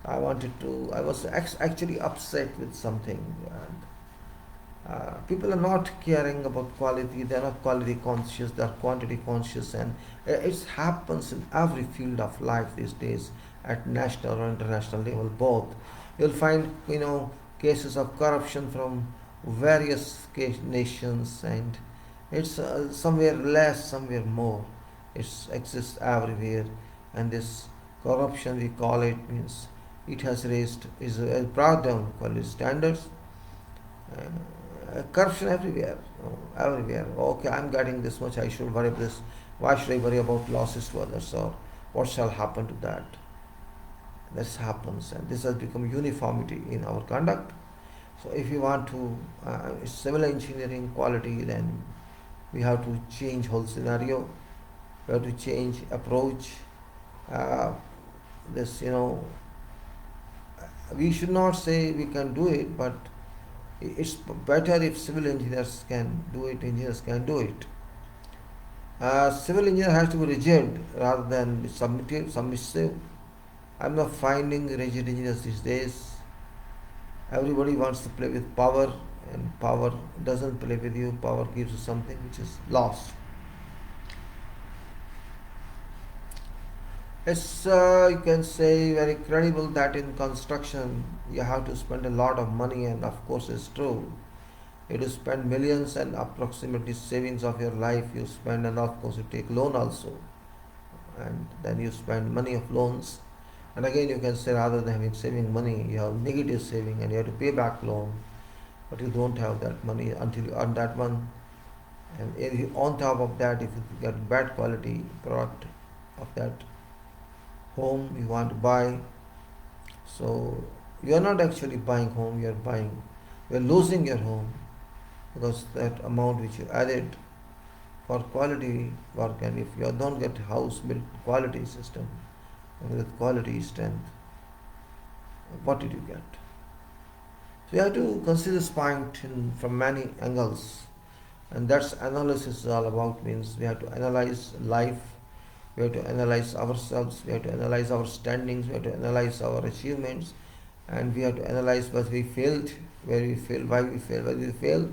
I was actually upset with something. And people are not caring about quality. They're not quality conscious. They're quantity conscious, and it happens in every field of life these days, at national or international level, both. You'll find, cases of corruption from various nations, and it's somewhere less, somewhere more. It exists everywhere, and this corruption, we call it, means it has brought down quality standards. Corruption everywhere, everywhere. Okay, I'm getting this much, I should worry about this. Why should I worry about losses to others, or what shall happen to that? This happens, and this has become uniformity in our conduct. So if you want to civil engineering quality, then we have to change whole scenario. We have to change approach. We should not say we can do it, but it's better if civil engineers can do it, engineers can do it. Civil engineer has to be rigid rather than submissive. I'm not finding rigid engineers these days. Everybody wants to play with power, and power doesn't play with you. Power gives you something which is lost. It's, you can say, very credible that in construction you have to spend a lot of money, and of course it's true. You have to spend millions and approximately savings of your life you spend, and of course you take loan also, and then you spend money of loans. And again, you can say, rather than having saving money, you have negative saving and you have to pay back loan, but you don't have that money until you earn that one. And if you, on top of that, if you get bad quality product of that home you want to buy, so you are not actually buying home, you are losing your home, because that amount which you added for quality work, and if you don't get house built quality system with quality strength, what did you get? So you have to consider this point from many angles, and that's analysis is all about. Means we have to analyze life, we have to analyze ourselves, we have to analyze our standings, we have to analyze our achievements, and we have to analyze what we failed, where we failed, why we failed, why did we fail.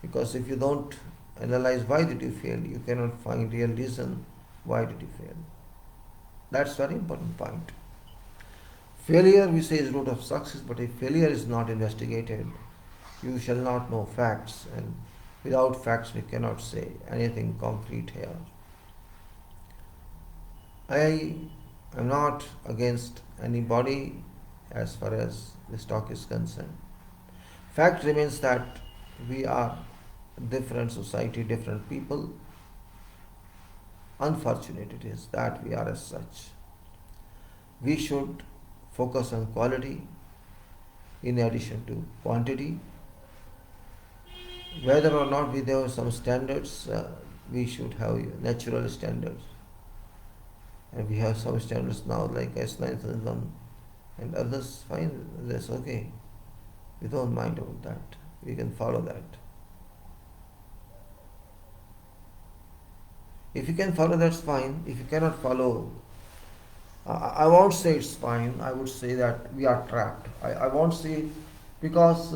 Because if you don't analyze why did you fail, you cannot find real reason why did you fail. That's very important point. Failure, we say, is root of success, but if failure is not investigated, you shall not know facts, and without facts we cannot say anything concrete here. I am not against anybody as far as this talk is concerned. Fact remains that we are different society, different people. Unfortunate it is that we are as such. We should focus on quality in addition to quantity. Whether or not we have some standards, we should have natural standards. And we have some standards now like S9001 and others, fine, that's okay. We don't mind about that. We can follow that. If you can follow, that's fine. If you cannot follow I won't say it's fine. I would say that we are trapped. I won't say, because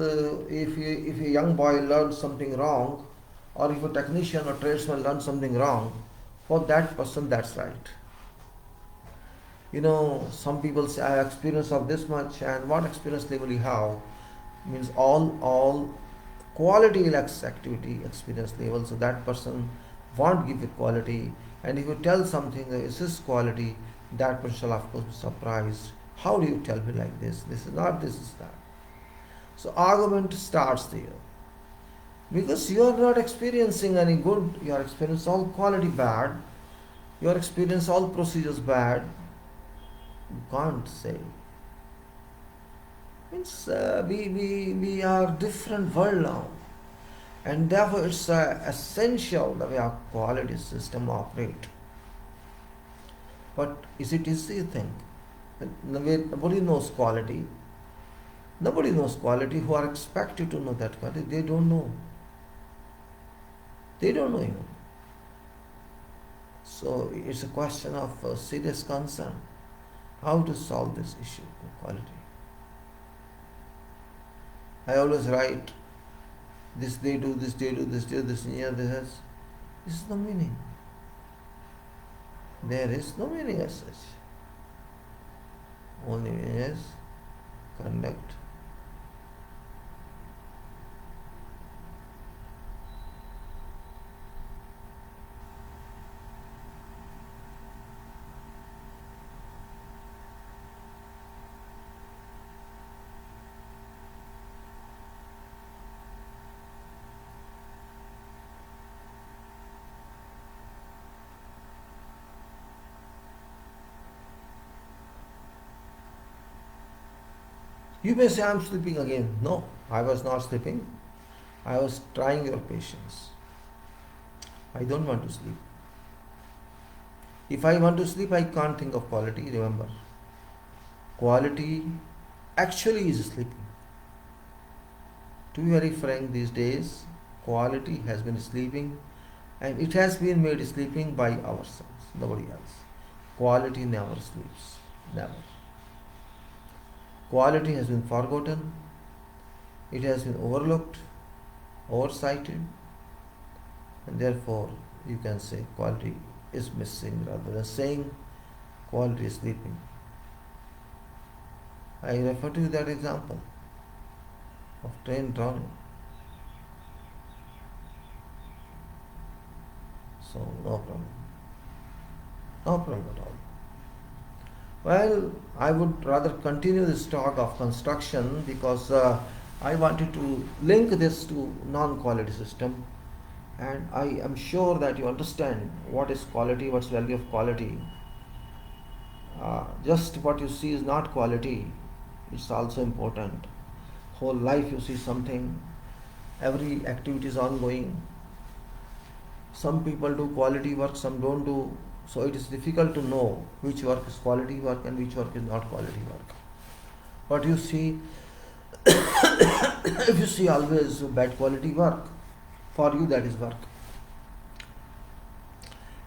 if a young boy learns something wrong, or if a technician or tradesman learns something wrong, for that person that's right. Some people say I have experience of this much, and what experience level you have means all quality lacks activity experience level. So that person won't give you quality, and if you tell something this is quality, that person shall of course be surprised. How do you tell me like this? This is not, this is that. So argument starts there. Because you are not experiencing any good, you are experiencing all quality bad, you are experiencing all procedures bad, you can't say. Means we are different world now, and therefore it's essential the way our quality system operate. But is it easy, you think? Nobody knows quality. Nobody knows quality who are expected to know that quality. They don't know. They don't know even. So it's a question of serious concern. How to solve this issue of quality? I always write, this they do, this they do, this do, this engineer, this. This is the meaning. There is no meaning as such. Only meaning is conduct. You may say, I am sleeping again. No, I was not sleeping. I was trying your patience. I don't want to sleep. If I want to sleep, I can't think of quality. Remember, quality actually is sleeping. To be very frank, these days, quality has been sleeping, and it has been made sleeping by ourselves, nobody else. Quality never sleeps. Never. Quality has been forgotten, it has been overlooked, oversighted, and therefore you can say quality is missing rather than saying quality is sleeping. I refer to that example of train drowning. So no problem. No problem at all. Well, I would rather continue this talk of construction because I wanted to link this to non-quality system, and I am sure that you understand what is quality, what's value of quality. Just what you see is not quality, it's also important. Whole life you see something, every activity is ongoing. Some people do quality work, some don't do. So it is difficult to know which work is quality work and which work is not quality work. But you see, if you see always bad quality work, for you that is work.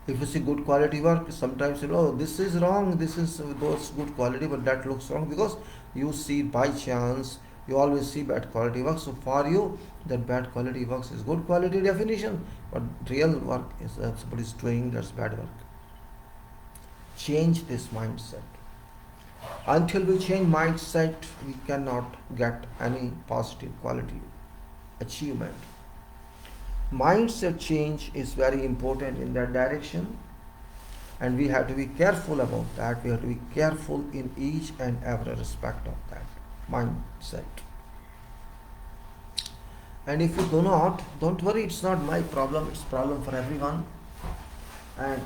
If you see good quality work, sometimes this is wrong, this is those good quality, but that looks wrong because you see by chance, you always see bad quality work. So for you, that bad quality work is good quality definition, but real work is somebody is doing, that's bad work. Change this mindset. Until we change mindset, we cannot get any positive quality achievement. Mindset change is very important in that direction, and we have to be careful about that. We have to be careful in each and every respect of that mindset. And if you do not, don't worry, it's not my problem, it's a problem for everyone. And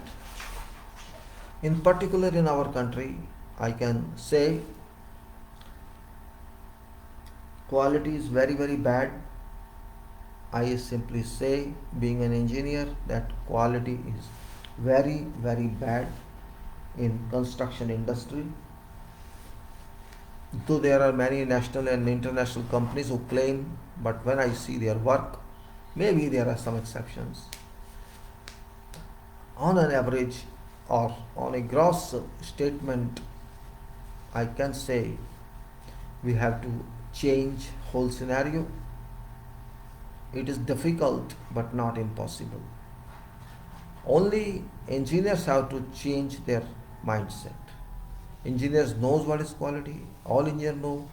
in particular in our country, I can say quality is very, very bad. I simply say, being an engineer, that quality is very, very bad in construction industry. Though there are many national and international companies who claim, but when I see their work, maybe there are some exceptions. On an average, or on a gross statement, I can say we have to change whole scenario. It is difficult but not impossible. Only engineers have to change their mindset. Engineers knows what is quality. All engineers know.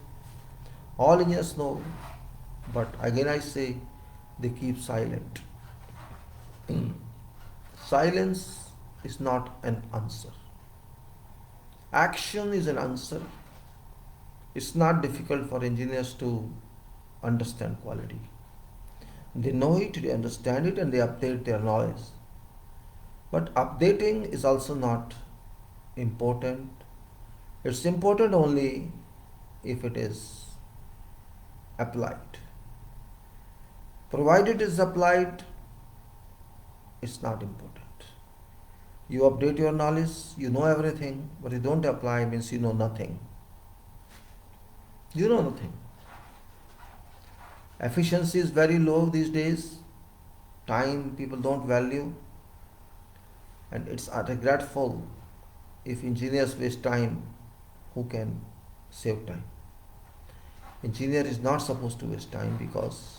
All engineers know. But again I say they keep silent. Silence is not an answer. Action is an answer. It's not difficult for engineers to understand quality. They know it, they understand it, and they update their knowledge. But updating is also not important. It's important only if it is applied. Provided it is applied, it's not important. You update your knowledge, you know everything, but you don't apply means you know nothing. You know nothing. Efficiency is very low these days. Time people don't value. And it's regretful if engineers waste time. Who can save time? Engineer is not supposed to waste time because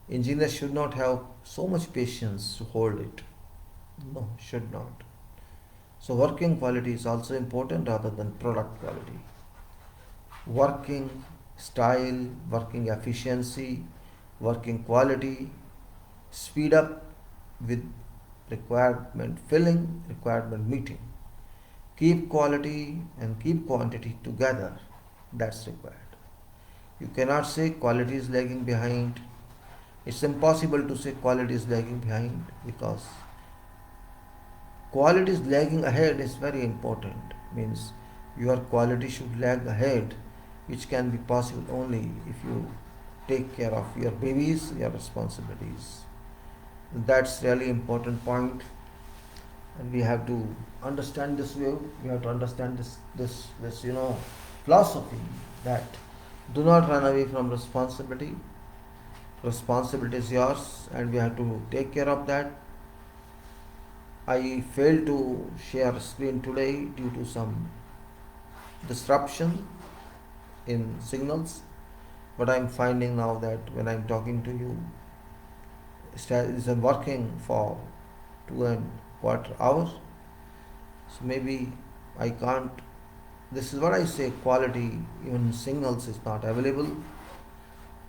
engineers should not have so much patience to hold it. No, should not. So working quality is also important rather than product quality. Working style, working efficiency, working quality, speed up with requirement filling, requirement meeting. Keep quality and keep quantity together. That's required. You cannot say quality is lagging behind. It's impossible to say quality is lagging behind because quality is lagging ahead is very important. Means your quality should lag ahead, which can be possible only if you take care of your babies, your responsibilities. That's really important point, and we have to understand this view. We have to understand this philosophy that do not run away from responsibility. Responsibility is yours, and we have to take care of that. I failed to share screen today due to some disruption in signals, but I'm finding now that when I'm talking to you, it's working for 2.25 hours. So maybe I can't. This is what I say, quality even signals is not available.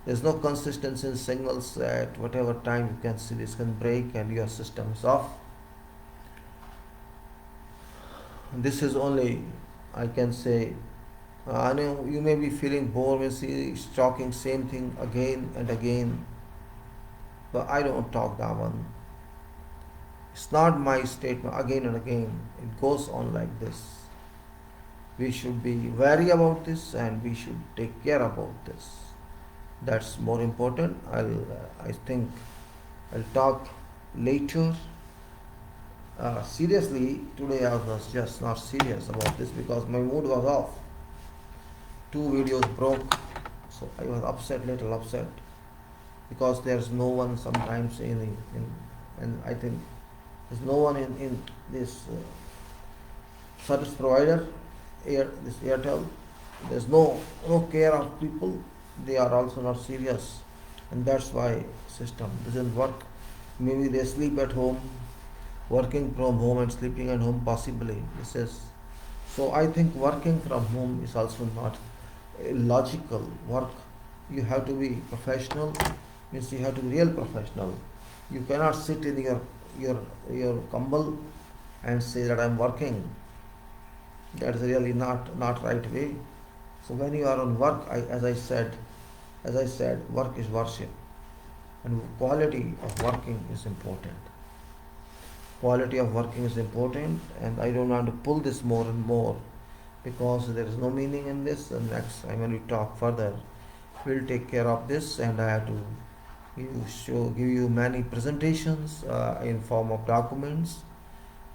There's no consistency in signals. At whatever time you can see this can break and your system is off. This is only, I can say, I know you may be feeling bored when it's talking same thing again and again, but I don't talk that one. It's not my statement again and again. It goes on like this. We should be wary about this and we should take care about this. That's more important. I think I'll talk later. Seriously, today I was just not serious about this because my mood was off. 2 videos broke, so I was little upset, because there's no one sometimes and I think there's no one in this service provider, this Airtel. There's no care of people. They are also not serious, and that's why system doesn't work. Maybe they sleep at home, working from home and sleeping at home possibly. This is so. I think working from home is also not a logical work. You have to be professional. Means you have to be real professional. You cannot sit in your kambal and say that I'm working. That's really not right way. So when you are on work, as I said, work is worship, and quality of working is important. Quality of working is important, and I don't want to pull this more and more because there is no meaning in this. And next time when we talk further, we'll take care of this, and I have to give you many presentations in form of documents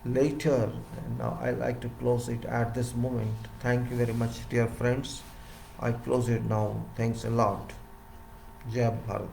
later. And now I like to close it at this moment. Thank you very much, dear friends. I close it now. Thanks a lot. Jai Bharat.